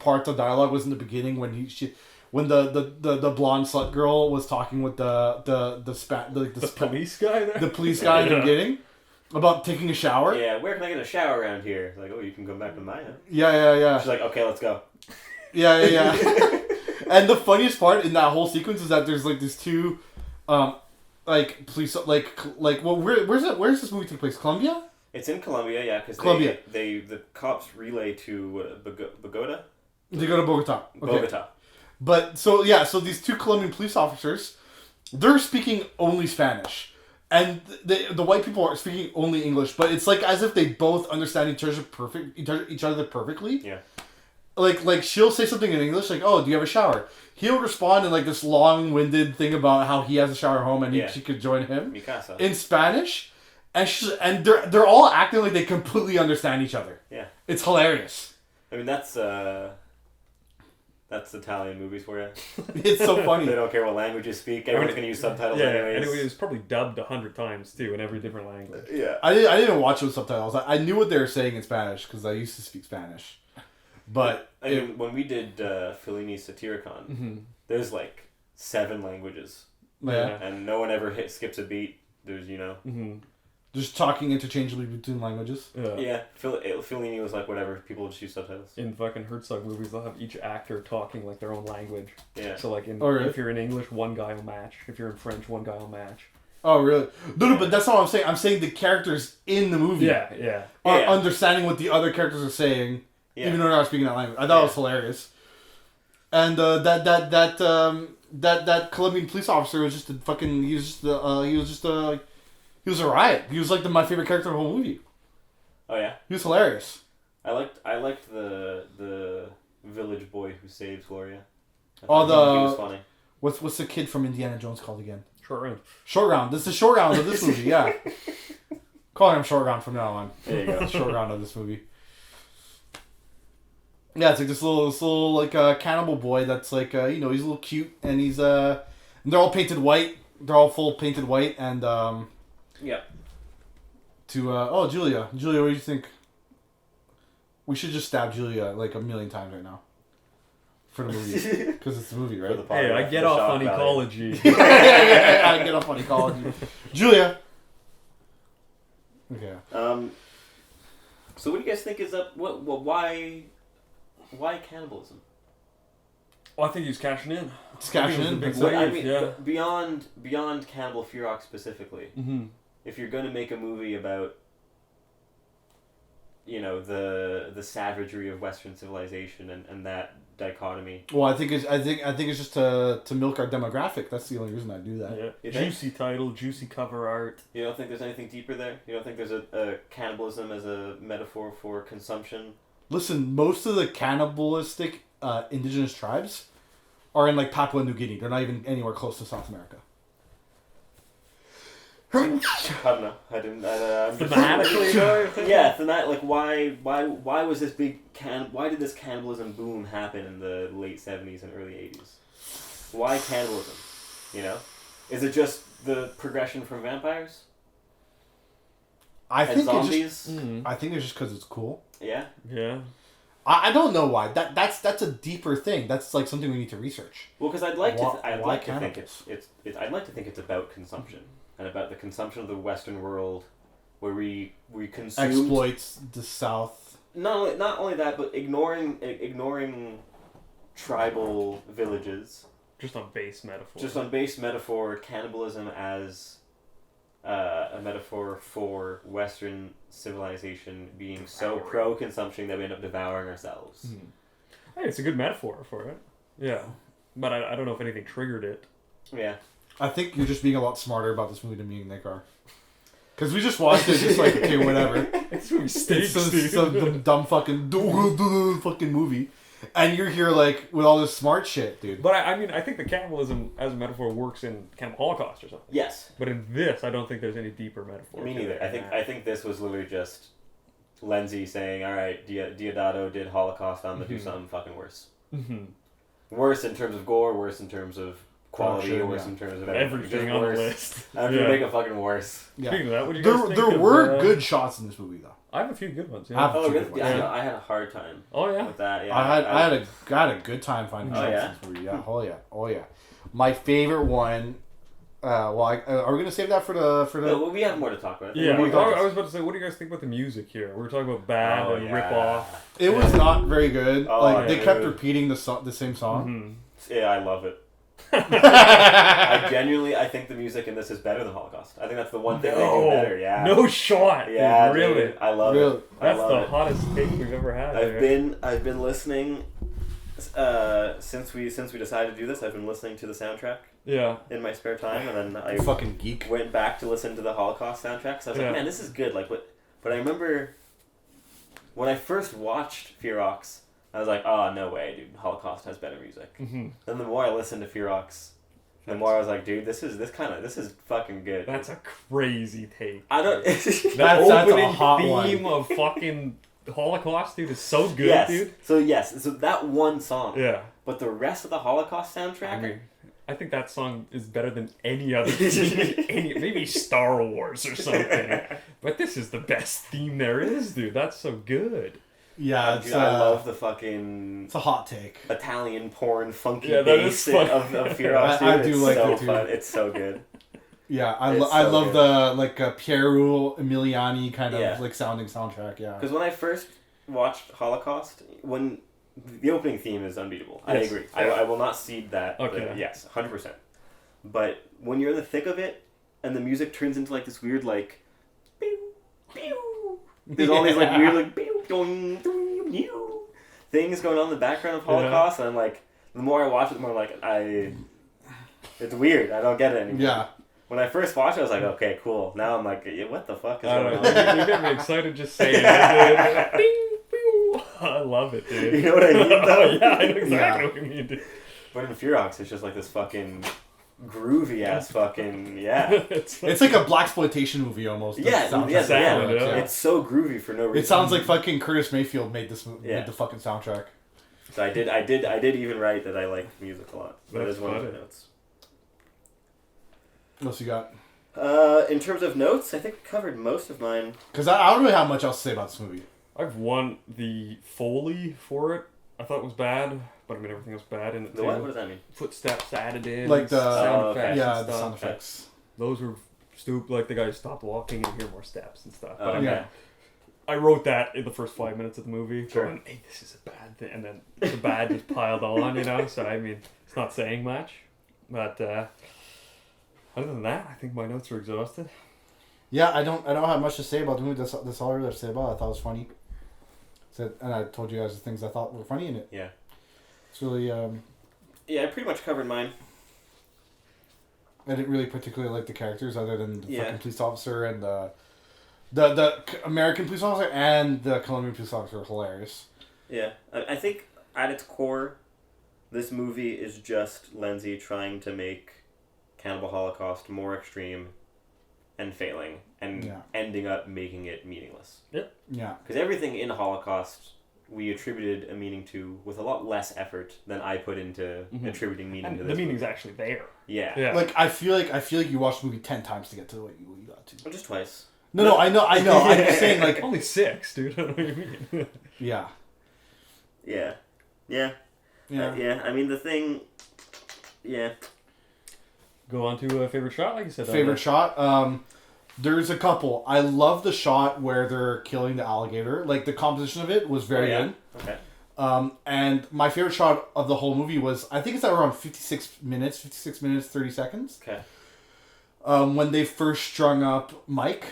part of dialogue was in the beginning when when the blonde slut girl was talking with the police guy there? The police guy in the beginning about taking a shower. Yeah, where can I get a shower around here? Like, oh, you can come back to my house. Yeah. She's like, okay, let's go. Yeah. And the funniest part in that whole sequence is that there's like these two, like police, well, where's this movie take place? Colombia? It's in Colombia, yeah, because the cops relay to Bogota. They go to Bogota. Okay. Bogota. But so these two Colombian police officers, they're speaking only Spanish, and the white people are speaking only English. But it's like as if they both understand each other perfectly. Yeah. Like she'll say something in English, like, "Oh, do you have a shower?" He'll respond in like this long-winded thing about how he has a shower at home and she could join him. Mi casa. In Spanish, and they're all acting like they completely understand each other. Yeah. It's hilarious. I mean, that's Italian movies for you. It's so funny. They don't care what language you speak. Everyone's going to use subtitles anyways. Anyway, it was probably dubbed 100 times, too, in every different language. Yeah. I didn't watch it with subtitles. I knew what they were saying in Spanish because I used to speak Spanish. But I mean, when we did Fellini's Satyricon, there's like 7 languages. Yeah. And no one ever skips a beat. There's, just talking interchangeably between languages. Yeah. Fellini was like, whatever, people just use subtitles. In fucking Herzog movies, they'll have each actor talking like their own language. Yeah. So like, really? if you're in English, one guy will match. If you're in French, one guy will match. Oh, really? No, but that's not what I'm saying. I'm saying the characters in the movie are understanding what the other characters are saying, even though they're not speaking that language. I thought it was hilarious. And that Colombian police officer was just a fucking. He was a riot. He was like my favorite character of the whole movie. Oh yeah. He was hilarious. I liked the village boy who saves Gloria. He was funny. What's the kid from Indiana Jones called again? Short Round. Short Round. This is the Short Round of this movie. Yeah. Calling him Short Round from now on. There you go. Short Round of this movie. Yeah, it's like this little like cannibal boy that's like he's a little cute and he's they're all painted white. They're all full painted white and yeah. Julia, what do you think? We should just stab Julia like a million times right now. For the movie. Because it's a movie, right? Hey, I get off on ecology. I get off on ecology. Julia. Okay. So what do you guys think is up? Why cannibalism? Well, I think he's cashing in. It's cashing in. Big wave, I mean, yeah. beyond Cannibal Ferox specifically, if you're going to make a movie about, the savagery of Western civilization and that dichotomy. Well, I think it's just to milk our demographic. That's the only reason I do that. Yeah. Juicy title, juicy cover art. You don't think there's anything deeper there? You don't think there's a cannibalism as a metaphor for consumption? Listen, most of the cannibalistic indigenous tribes are in like Papua New Guinea. They're not even anywhere close to South America. I don't know. I didn't. Thematically, yeah, like why was this big why did this cannibalism boom happen in the late 70s and early 80s? Why cannibalism? Is it just the progression from vampires? I think zombies. I think it's just because it's cool. Yeah. Yeah. I don't know why. That's a deeper thing. That's like something we need to research. Well, because I'd like to think it's about consumption. And about the consumption of the Western world, where we consume exploits the South. Not only that, but ignoring tribal villages. Just on base metaphor. Cannibalism as a metaphor for Western civilization being so pro-consumption that we end up devouring ourselves. Hey, it's a good metaphor for it. Yeah, but I don't know if anything triggered it. Yeah. I think you're just being a lot smarter about this movie than me and Nick are. Because we just watched it, just like, okay, whatever. This movie stinks, it's some dumb fucking movie. And you're here, like, with all this smart shit, dude. But I think the cannibalism as a metaphor works in Cannibal Holocaust or something. Yes. But in this, I don't think there's any deeper metaphor. Me neither. I think this was literally just Lenzi saying, all right, Diodato did Holocaust, I'm going to do something fucking worse. Worse in terms of gore, worse in terms of quality, worse in terms of everything on worse. the list. I'm gonna make it fucking worse. Yeah. Speaking of that, what do you guys think there were good shots in this movie, though. I have a few good ones. Yeah. I had a hard time. Oh yeah. With that, yeah. I had a good time finding shots in this movie. Yeah. Oh yeah. My favorite one. Are we gonna save that for the? No, we have more to talk about. Yeah. I was about to say, what do you guys think about the music here? We were talking about bad and rip off. It was not very good. They kept repeating the same song. Yeah, I love it. I think the music in this is better than Holocaust. I think that's the one thing they do better. Yeah. No shot. Yeah, dude, really. Dude, I love it. That's the hottest take we've ever had. I've been listening since we decided to do this. I've been listening to the soundtrack. Yeah. In my spare time, and then I fucking geek went back to listen to the Holocaust soundtrack. So I was like, man, this is good. Like what? But I remember when I first watched Ferox, I was like, oh, no way, dude. Holocaust has better music. Then the more I listened to Ferox, the more I was like, dude, this is fucking good. That's a crazy take. I don't. That's opening a hot theme of fucking Holocaust, dude, is so good, dude. So that one song. Yeah. But the rest of the Holocaust soundtrack. I think that song is better than any other theme. Maybe Star Wars or something. But this is the best theme there is, dude. That's so good. Yeah, dude, I love the fucking... It's a hot take. Italian porn funky bass of Ferox. I do like it, too. Fun. It's so good. Yeah, I love the Piero Emiliani kind of like sounding soundtrack, yeah. Because when I first watched Holocaust, when the opening theme is unbeatable. Yes. I agree. I will not cede that. Okay. Yes, 100%. But when you're in the thick of it, and the music turns into like this weird like... Pew, pew. There's all these like weird like... Pew, things going on in the background of Holocaust, and I'm like, the more I watch it, the more I'm like, it's weird. I don't get it anymore. Yeah. When I first watched it, I was like, okay, cool. Now I'm like, what the fuck is going on? You get me excited just saying it, dude. I love it, dude. You know what I mean, though? Yeah, I know exactly what you mean, dude. But in Ferox, it's just like this fucking groovy ass fucking it's like a blaxploitation movie almost. It's so groovy for no reason. It sounds like fucking Curtis Mayfield made this made the fucking soundtrack. So I did even write that I like music a lot. That is one of the notes. What else you got? In terms of notes, I think I covered most of mine. Because I don't really have much else to say about this movie. I've won the Foley for it. I thought was bad, but I mean everything was bad in it too. What? What does that mean? Footsteps added in, Like the sound effects, yeah, and the stuff. sound effects. Those were stupid. Like the guy stopped walking and you hear more steps and stuff. But Oh, I mean, yeah. I wrote that in the first 5 minutes of the movie. Sure. Going, hey, this is a bad thing, and then the bad just piled on, you know. So I mean, it's not saying much, but other than that, I think my notes are exhausted. Yeah, I don't have much to say about the movie. That's all I really have to say about it. I thought it was funny. And I told you guys the things I thought were funny in it. Yeah. It's really Yeah, I pretty much covered mine. I didn't really particularly like the characters other than the Yeah. fucking police officer and the American police officer and the Colombian police officer are hilarious. Yeah. I think at its core, this movie is just Lindsay trying to make Cannibal Holocaust more extreme and failing and Yeah. ending up making it meaningless. Yeah. Because everything in Holocaust we attributed a meaning to with a lot less effort than I put into attributing meaning And to the this meaning's movie. actually there. Yeah. Yeah. Like I feel like you watched the movie 10 times to get to what you got to. Or just twice. No, I know. I'm just saying, like, Only 6, dude. I don't know what you mean. yeah, Yeah. Yeah. yeah. Yeah. I mean, the thing... Yeah. Go on to a favorite shot, like you said. Favorite shot. There's a couple. I love the shot where they're killing the alligator. Like the composition of it was very good. Okay. And my favorite shot of the whole movie was, I think it's at around 56 minutes, 30 seconds. Okay. When they first strung up Mike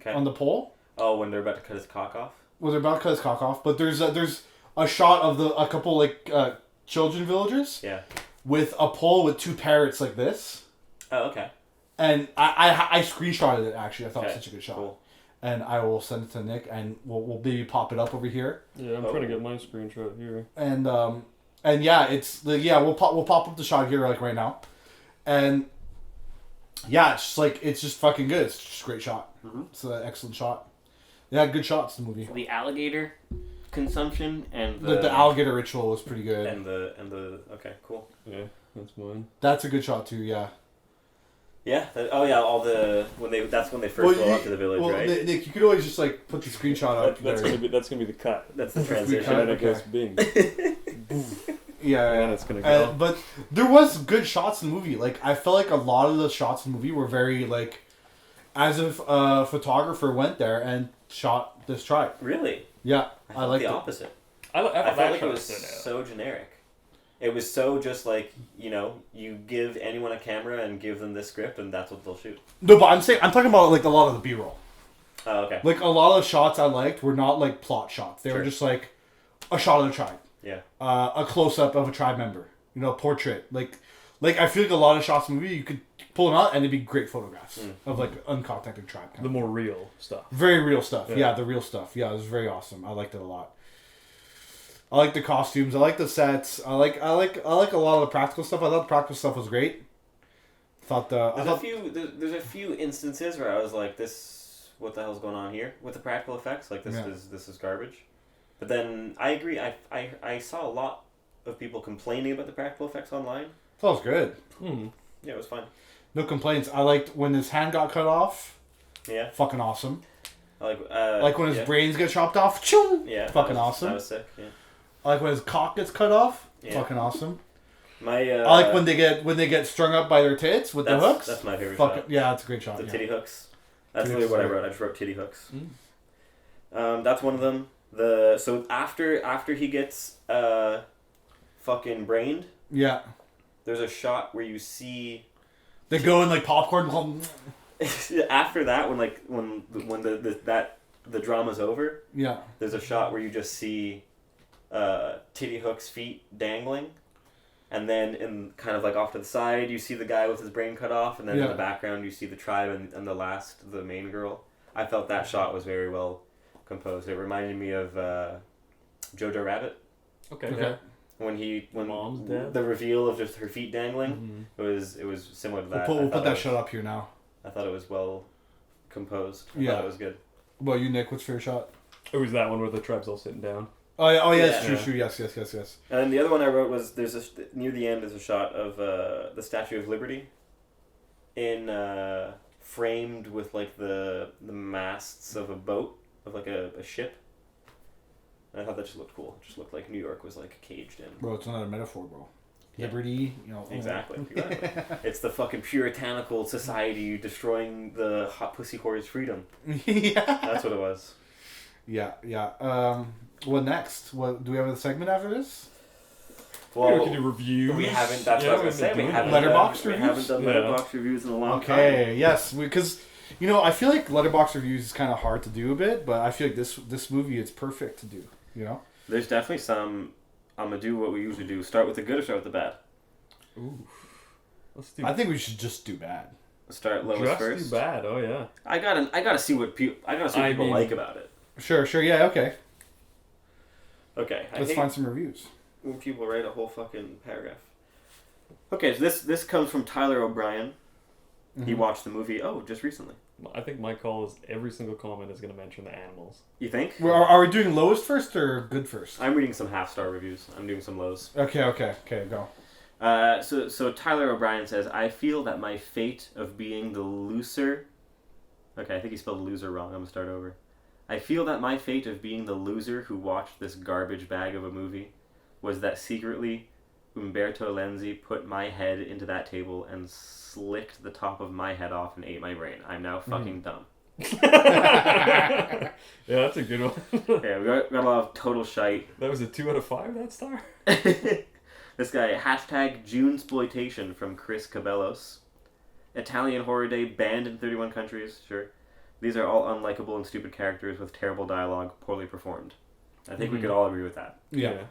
on the pole. Oh, when they're about to cut his cock off? Well, they're about to cut his cock off, but there's a shot of a couple like children villagers. Yeah. With a pole with 2 parrots like this. Oh, okay. And I screenshotted it actually. I thought it was Okay, such a good shot. cool. And I will send it to Nick, and we'll maybe pop it up over here. Yeah, I'm trying to get my screenshot here. And yeah, it's we'll pop up the shot here like right now, and yeah, it's just like it's just fucking good. It's just a great shot. Mm-hmm. It's an excellent shot. Yeah, good shots in the movie. The alligator consumption and The alligator ritual was pretty good. and the okay, cool. Yeah, that's mine. That's a good shot too. Yeah. Yeah. All the that's when they first go up to the village, right? Nick, you could always just like put the screenshot up. That's gonna be the cut. That's the cut. transition. And then it Okay. goes bing. Yeah, And then it's gonna go. But there was good shots in the movie. Like I felt like a lot of the shots in the movie were very like, as if a photographer went there and shot this tribe. Really? Yeah, I thought liked the it. opposite. I I felt like it was stood out. so generic. It was so just like, you give anyone a camera and give them this script and that's what they'll shoot. No, but I'm talking about like a lot of the B-roll. Oh, okay. Like a lot of the shots I liked were not like plot shots. They were Sure. just like a shot of the tribe. Yeah. A close up of a tribe member. Portrait. Like I feel like a lot of shots in the movie you could pull them out and it'd be great photographs of like uncontacted tribe. The more real stuff. Very real stuff. Yeah. Yeah, the real stuff. Yeah, it was very awesome. I liked it a lot. I like the costumes. I like the sets. I like a lot of the practical stuff. I thought the practical stuff was great. There's a few instances where I was like, what the hell's going on here with the practical effects? Like this is garbage. But then I agree. I saw a lot of people complaining about the practical effects online. that was good. Mm. Yeah, it was fun. No complaints. I liked when his hand got cut off. Yeah. Fucking awesome. Like when his brains get chopped off. Choo! Yeah. Fucking awesome. That was sick. Yeah. I like when his cock gets cut off. Yeah. Fucking awesome. I I like when they get strung up by their tits with the hooks. That's my favorite Fucking shot. yeah, that's a great shot. The yeah. titty hooks. That's Titty really what I hooks, wrote. I just wrote titty hooks. Mm. That's one of them. So after he gets fucking brained, Yeah. there's a shot where you see They go in like popcorn. after that when the drama's over. Yeah. There's a shot where you just see Titty Hook's feet dangling, and then in kind of like off to the side you see the guy with his brain cut off, and then in the background you see the tribe and the main girl. I felt that shot was very well composed. It reminded me of Jojo Rabbit. Okay. When Mom's dead? the reveal of just her feet dangling, it was similar to that. We'll put that shot up here now. I thought it was well composed. I Yeah. thought it was good. Well, you Nick, what's your favorite shot? It was that one where the tribe's all sitting down. Oh yeah, Yeah. it's true. Yes. And then the other one I wrote was near the end is a shot of the Statue of Liberty in framed with like the masts of a boat, of like a ship. And I thought that just looked cool. It just looked like New York was like caged in. Bro, it's another metaphor, bro. Yeah. Liberty, Exactly. It's the fucking puritanical society destroying the hot pussy whore's freedom. Yeah. That's what it was. Yeah. What next? What do we have a segment after this? Well, we can do reviews. We haven't. That's what I was gonna say. We haven't Letterboxd reviews. We haven't done Letterboxd reviews in a long time. Okay. Yes, because I feel like Letterboxd reviews is kind of hard to do a bit, but I feel like this movie it's perfect to do. There's definitely some. I'm gonna do what we usually do. Start with the good or start with the bad? Ooh. Let's do. I think we should just do bad. Start lowest first. Just do bad. Oh yeah. I gotta see what people. People like about it. Sure. Yeah. Okay. Okay. Let's find some reviews. When people write a whole fucking paragraph. Okay, so this comes from Tyler O'Brien. Mm-hmm. He watched the movie. Just recently. I think my call is every single comment is going to mention the animals. You think? Well, are we doing lowest first or good first? I'm reading some half-star reviews. I'm doing some lows. Okay, go. So Tyler O'Brien says, I feel that my fate of being the loser... Okay, I think he spelled loser wrong. I'm going to start over. I feel that my fate of being the loser who watched this garbage bag of a movie was that secretly Umberto Lenzi put my head into that table and slicked the top of my head off and ate my brain. I'm now fucking dumb. Yeah, that's a good one. Yeah, we got a lot of total shite. That was a 2 out of 5, that star? This guy, #Junesploitation from Chris Cabellos. Italian Horror Day banned in 31 countries, sure. These are all unlikable and stupid characters with terrible dialogue, poorly performed. I think we could all agree with that. Yeah.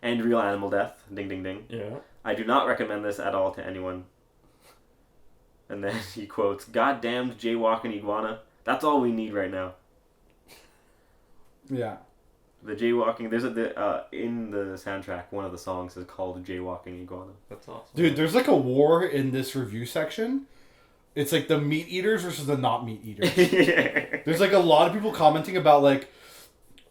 And real animal death, ding ding ding. Yeah. I do not recommend this at all to anyone. And then he quotes, "Goddamned jaywalking iguana. That's all we need right now." Yeah. The jaywalking. There's in the soundtrack. One of the songs is called "Jaywalking Iguana." That's awesome. Dude, there's like a war in this review section. It's like the meat eaters versus the not meat eaters. There's like a lot of people commenting about like,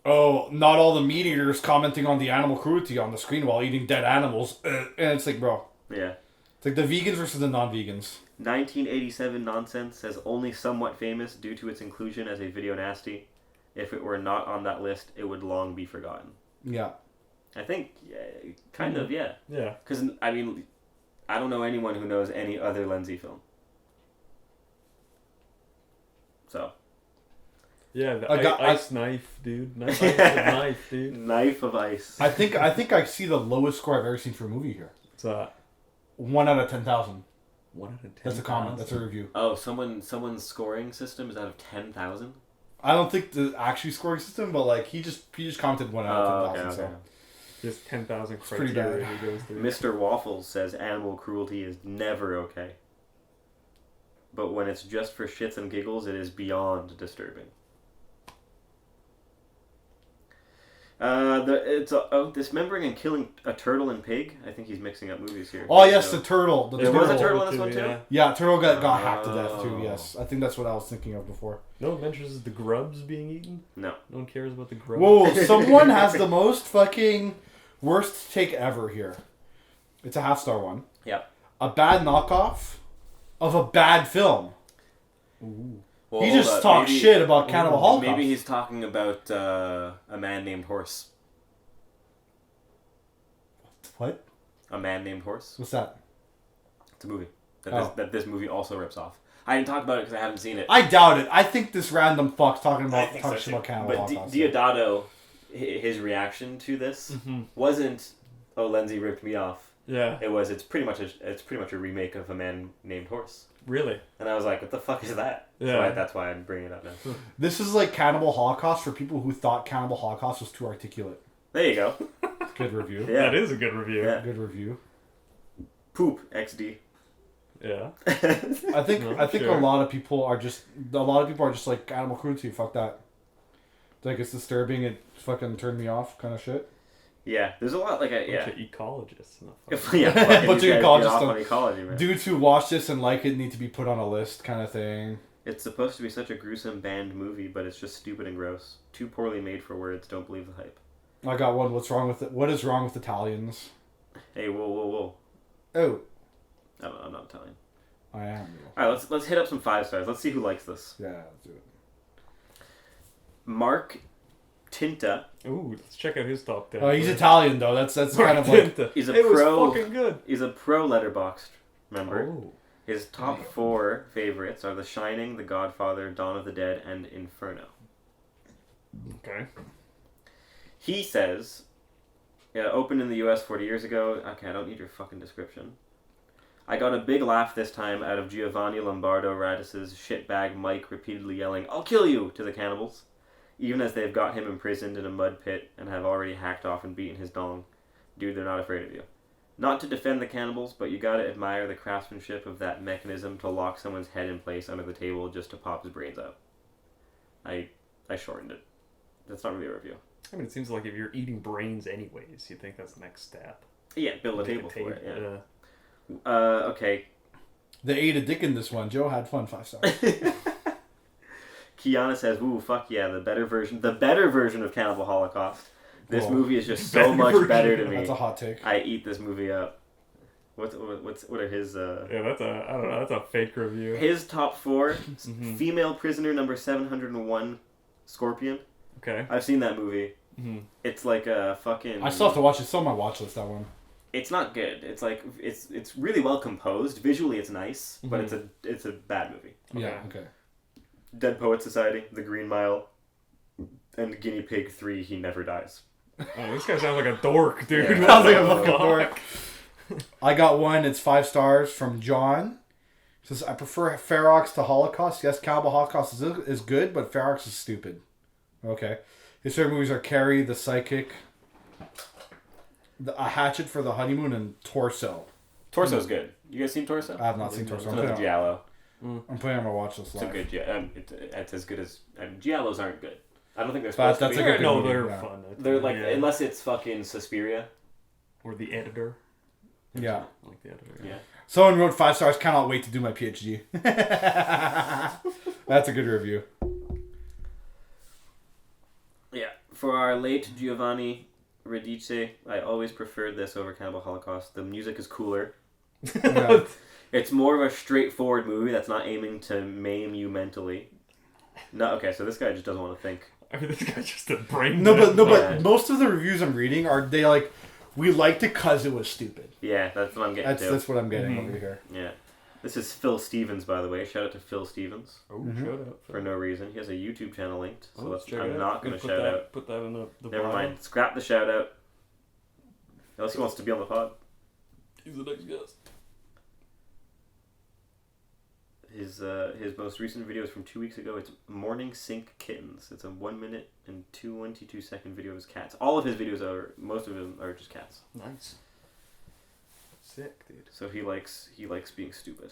oh, not all the meat eaters commenting on the animal cruelty on the screen while eating dead animals. And it's like, bro. Yeah. It's like the vegans versus the non-vegans. 1987 Nonsense says only somewhat famous due to its inclusion as a video nasty. If it were not on that list, it would long be forgotten. Yeah. I think, kind of, yeah. Yeah. Because, I mean, I don't know anyone who knows any other Lenzi film. So. Yeah, the ice knife, dude. Knife, dude. Knife of ice. I think I see the lowest score I've ever seen for a movie here. What's that? 1 out of 10,000. 1 out of 10. That's a comment. That's a review. Oh, someone's scoring system is out of 10,000? I don't think the actual scoring system, but like he just commented 1 out of 10,000. Okay. Just 10,000 pretty criteria bad. he goes through. Mr. Waffles says animal cruelty is never okay. But when it's just for shits and giggles, it is beyond disturbing. Dismembering and killing a turtle and pig. I think he's mixing up movies here. Oh yes, the turtle. There was a turtle in this one too? Yeah, turtle got hacked to death too, yes. I think that's what I was thinking of before. No one mentions the grubs being eaten? No. No one cares about the grubs? Whoa, someone has the most fucking worst take ever here. It's a half-star one. Yeah. A bad knockoff of a bad film. Ooh. Well, he just talks shit about Cannibal Holocaust. Maybe he's talking about A Man Named Horse. What? A Man Named Horse? What's that? It's a movie that this movie also rips off. I didn't talk about it because I haven't seen it. I doubt it. I think this random fuck's talking shit about Cannibal But Holocaust. Diodato, his reaction to this wasn't, "Oh, Lenzi ripped me off." Yeah. It was. It's pretty much a remake of A Man Named Horse. Really? And I was like, "What the fuck is that?" Yeah. So that's why I'm bringing it up now. This is like Cannibal Holocaust for people who thought Cannibal Holocaust was too articulate. There you go. Good review. Yeah. That is a good review. Yeah. Good review. Poop XD. Yeah. I think sure. a lot of people are just like animal cruelty. Fuck that. Like it's disturbing. It fucking turned me off. Kind of shit. Yeah, there's a lot like Bunch of ecologists. yeah, Bunch of ecologists on ecology, man. Dudes who watch this and like it need to be put on a list, kind of thing. It's supposed to be such a gruesome banned movie, but it's just stupid and gross. Too poorly made for words. Don't believe the hype. I got one. What's wrong with it? What is wrong with Italians? Hey, whoa. Oh, I'm not Italian. I am. All right, let's hit up some 5 stars. Let's see who likes this. Yeah, let's do it. Mark Tinta. Ooh, let's check out his top 10. Oh, he's Italian though. That's kind of like He's a it pro. was fucking good. He's a pro Letterboxd member. Oh. His top 4 favorites are The Shining, The Godfather, Dawn of the Dead, and Inferno. Okay. He says, opened in the US 40 years ago. Okay, I don't need your fucking description. I got a big laugh this time out of Giovanni Lombardo Radis's shitbag Mike repeatedly yelling, "I'll kill you!" to the cannibals, even as they've got him imprisoned in a mud pit and have already hacked off and beaten his dong. Dude, they're not afraid of you. Not to defend the cannibals, but you gotta admire the craftsmanship of that mechanism to lock someone's head in place under the table just to pop his brains out. I shortened it. That's not really a review. I mean, it seems like if you're eating brains anyways, you think that's the next step. Yeah, build a table for it. Yeah. Okay. they ate a dick in this one. Joe had fun. 5 stars. Kiana says, "Ooh, fuck yeah, the better version of Cannibal Holocaust. This movie is just so much better to me. That's a hot take. I eat this movie up." What are his? Yeah, that's I don't know. That's a fake review. His top 4: female prisoner number 701, Scorpion. Okay. I've seen that movie. Mm-hmm. It's like a fucking. I still have to watch it. It's still on my watch list. That one. It's not good. It's like it's really well composed. Visually, it's nice, but it's a bad movie. Okay. Yeah. Okay. Dead Poet Society, The Green Mile, and Guinea Pig 3. He Never Dies. Oh, this guy sounds like a dork, dude. Yeah. Sounds like a fucking dork. I got one. It's 5 stars from John. It says, I prefer Ferox to Holocaust. Yes, Cannibal Holocaust is good, but Ferox is stupid. Okay. His favorite movies are Carrie, The Psychic, A Hatchet for the Honeymoon, and Torso. Torso's good. You guys seen Torso? I have not seen Torso. It's another Giallo. I'm putting it on my watch list. It's a good it's as good as Giallos aren't good. I don't think they're But supposed that's to a be. good No, movie, they're yeah. fun. They're like unless it's fucking Suspiria. Or The Editor. Yeah. I like The Editor. Yeah. Someone wrote 5 stars. Cannot wait to do my PhD. That's a good review. Yeah. For our late Giovanni Radice, I always preferred this over Cannibal Holocaust. The music is cooler. Yeah. It's more of a straightforward movie that's not aiming to maim you mentally. No, okay, so this guy just doesn't want to think. I mean, this guy's just a brain. But most of the reviews I'm reading are they like we liked it because it was stupid. Yeah, that's what I'm getting to. That's what I'm getting over here. Yeah. This is Phil Stevens, by the way. Shout out to Phil Stevens. Oh, shout out. For no reason. He has a YouTube channel linked, so Let's check I'm it not out. going to Put shout that- out. Put that in the Never bio. mind. Scrap the shout out. Unless he wants to be on the pod. He's the next guest. His most recent video is from 2 weeks ago. It's Morning Sink Kittens. It's a 1 minute and 22 second video of his cats. All of his videos most of them are just cats. Nice. Sick, dude. So he likes being stupid.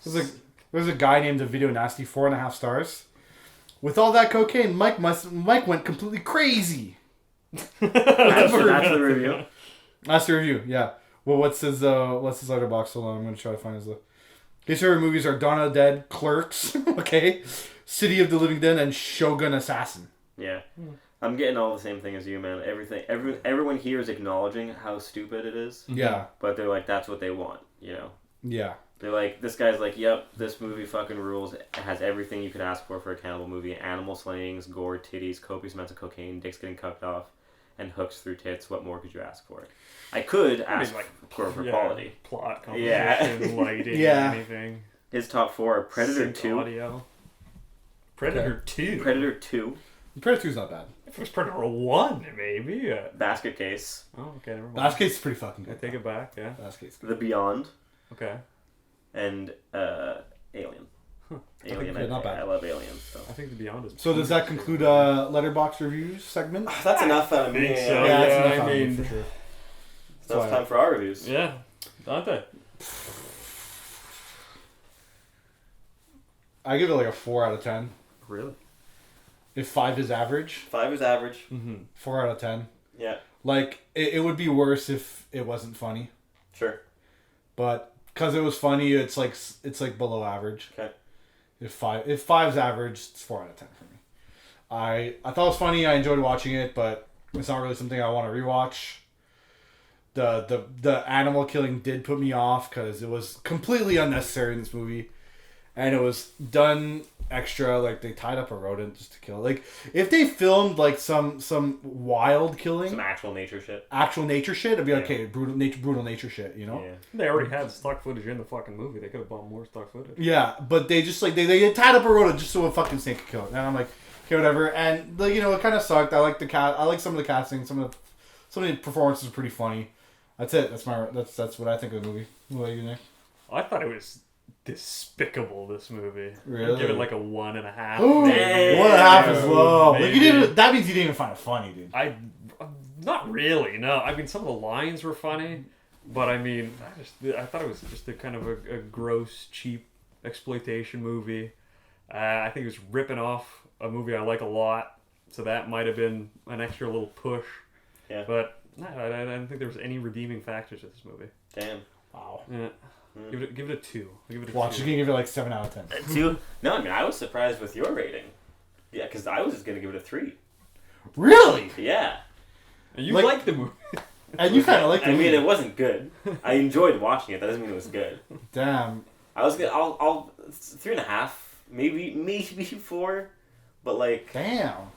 There's a guy named Video Nasty, 4.5 stars. With all that cocaine, Mike went completely crazy. That's the review. That's the review. Yeah. Well, what's his letterbox? Hold on, I'm gonna try to find his. His favorite movies are Dawn of the Dead, Clerks, okay, City of the Living Dead, and Shogun Assassin. Yeah. I'm getting all the same thing as you, man. Everyone here is acknowledging how stupid it is. Yeah. But they're like, that's what they want, you know? Yeah. They're like, this guy's like, yep, this movie fucking rules. It has everything you could ask for a cannibal movie. Animal slayings, gore, titties, copious amounts of cocaine, dicks getting cupped off, and hooks through tits. What more could you ask for? I could ask for quality. Plot, composition, lighting, anything. His top 4 are Predator Sync 2. Audio. Predator 2? Predator 2. Predator 2's not bad. If it was Predator 1, maybe. Basket Case. Oh, okay, never mind. Basket Case is pretty fucking I good. take it back, yeah. Basket Case. The Beyond. Okay. And Alien. Alien, Okay, not bad. I love Alien. So. I think The Beyond is... So does that conclude Letterbox reviews segment? That's enough out of me. think so. Yeah, that's Yeah, enough I out of me mean- for sure. So it's time for our reviews. Yeah. Dante. I give it like a 4 out of 10. Really? If 5 is average, 5 is average. Mm-hmm. 4 out of 10. Yeah. Like it would be worse if it wasn't funny, Sure. but because it was funny, it's like below average. Okay. If 5's average, it's 4 out of 10 for me. I thought it was funny. I enjoyed watching it, but it's not really something I want to rewatch. The animal killing did put me off because it was completely unnecessary in this movie, and it was done extra. Like they tied up a rodent just to kill it. Like if they filmed like some wild killing, some actual nature shit, it'd be like, okay, brutal nature shit, you know. Yeah. They already had stock footage in the fucking movie. They could have bought more stock footage. Yeah, but they just like they tied up a rodent just so a fucking snake could kill it, and I'm like, okay, whatever. And like, it kind of sucked. I like the cat. I like some of the casting. Some of the performances are pretty funny. That's it. That's what I think of the movie. What about you, Nick? I thought it was despicable, this movie. Really? I'd give it like a 1.5. 1.5 is low. Like that means you didn't even find it funny, dude. Not really. No, I mean, some of the lines were funny, but I mean, I thought it was just a kind of a gross, cheap exploitation movie. I think it was ripping off a movie I like a lot, so that might have been an extra little push. Yeah. But no, I don't think there was any redeeming factors to this movie. Damn. Wow. Yeah. Give it a 2. Give it a Watch, 2. you can give it like 7 out of 10. 2? No, I mean, I was surprised with your rating. Yeah, because I was just going to give it a 3. Really? Yeah. And you liked the movie. And you kind of liked the movie. I mean, it wasn't good. I enjoyed watching it. That doesn't mean it was good. Damn. I was gonna. I'll 3.5, maybe 4, but like. Damn.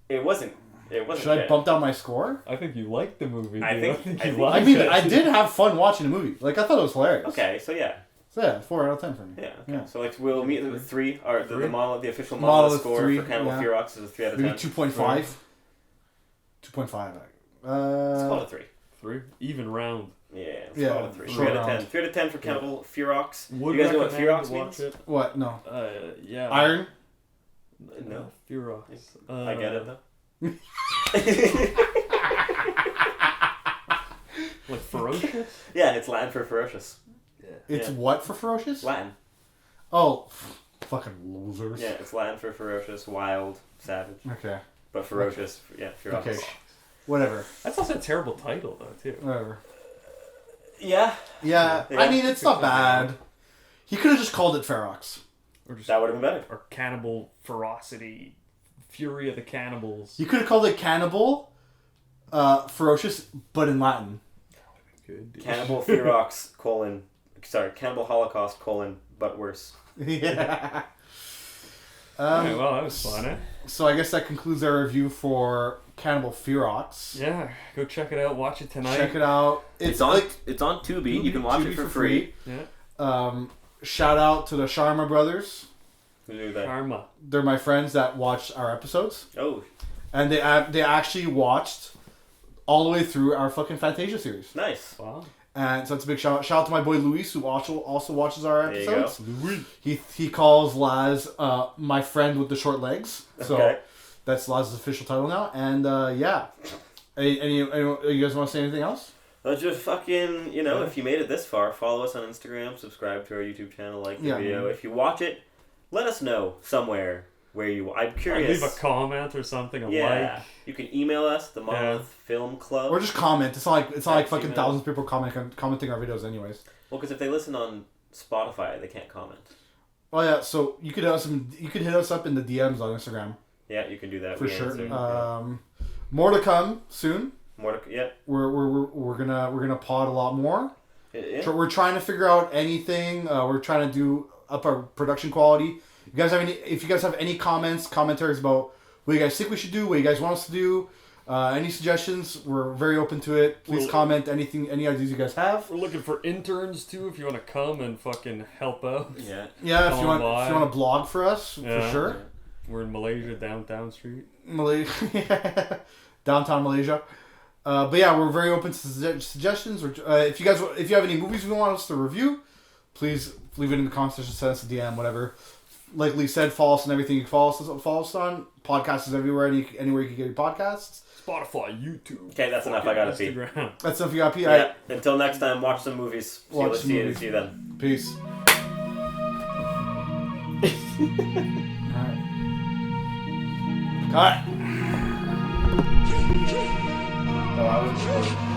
It wasn't. Should good. I bump down my score? I think you liked the movie. I think you I mean, I did have fun watching the movie. Like, I thought it was hilarious. Okay, so yeah. So yeah, 4 out of 10 for me. Yeah. Okay. Yeah. So like we'll meet with 3, or the official Monolith score 3, for Cannibal Ferox is a 3 out of 10. Maybe 2.5. 2.5. Let's call it a 3. 3? Even round. Yeah. Let's call it a 3. 3 out of 10. 3 out of 10 for Cannibal Ferox. Would you guys know what recommend Ferox means? it? What? No. Yeah. Iron? No. Ferox. I get it though. Like ferocious? Yeah, it's Latin for ferocious. Yeah. It's what for ferocious? Latin. Oh, fucking losers. Yeah, it's Latin for ferocious, wild, savage. Okay. But ferocious, yeah, ferox. Okay. Whatever. That's also a terrible title, though, too. Whatever. Yeah. Yeah. I mean, it's not bad. He could have just called it Ferox. Or just, that would have been better. Or Cannibal Ferocity, Fury of the Cannibals. You could have called it Cannibal, Ferocious, but in Latin. Good. Cannibal Ferox, Cannibal Holocaust, but worse. Yeah. Alright, well, that was fun, eh? So I guess that concludes our review for Cannibal Ferox. Yeah, go check it out. Watch it tonight. Check it out. It's on Tubi. You can watch it for free. Yeah. Shout out to the Sharma brothers. Who do that? Karma. They're my friends that watch our episodes. Oh. And they actually watched all the way through our fucking Fantasia series. Nice. Wow. And so it's a big shout out to my boy Luis, who also watches our there episodes. You go. He calls Laz my friend with the short legs. So okay. That's Laz's official title now. And yeah. Any you guys want to say anything else? Well, just fucking, if you made it this far, follow us on Instagram, subscribe to our YouTube channel, like the video. If you watch it, let us know somewhere where I'm curious. Leave a comment or something, a like. You can email us, the Monolith Film Club. Or just comment. It's not like fucking thousands of people commenting our videos anyways. Well, because if they listen on Spotify, they can't comment. Oh yeah, so you could hit us up in the DMs on Instagram. Yeah, you can do that. For sure. More to come soon. We're gonna pod a lot more. Yeah. We're trying to figure out anything. We're trying to do up our production quality. If you guys have any commentaries about what you guys think we should do, what you guys want us to do, any suggestions, we're very open to it. Please comment any ideas you guys have. We're looking for interns too, if you want to come and fucking help out. Yeah. Yeah, if you want to blog for us, for sure. Yeah. We're in Malaysia, downtown street. Downtown Malaysia. But yeah, we're very open to suggestions. If you have any movies you want us to review, please leave it in the comment section, send us a DM, whatever. Like Lee said, follow us on everything you can follow us on. Podcast is everywhere, anywhere you can get your podcasts. Spotify, YouTube. Okay, that's enough. I gotta pee. That's enough. You gotta pee. Yeah. Right. Until next time, watch some movies. See you then. Peace. Alright. Cut. Oh, I was recording.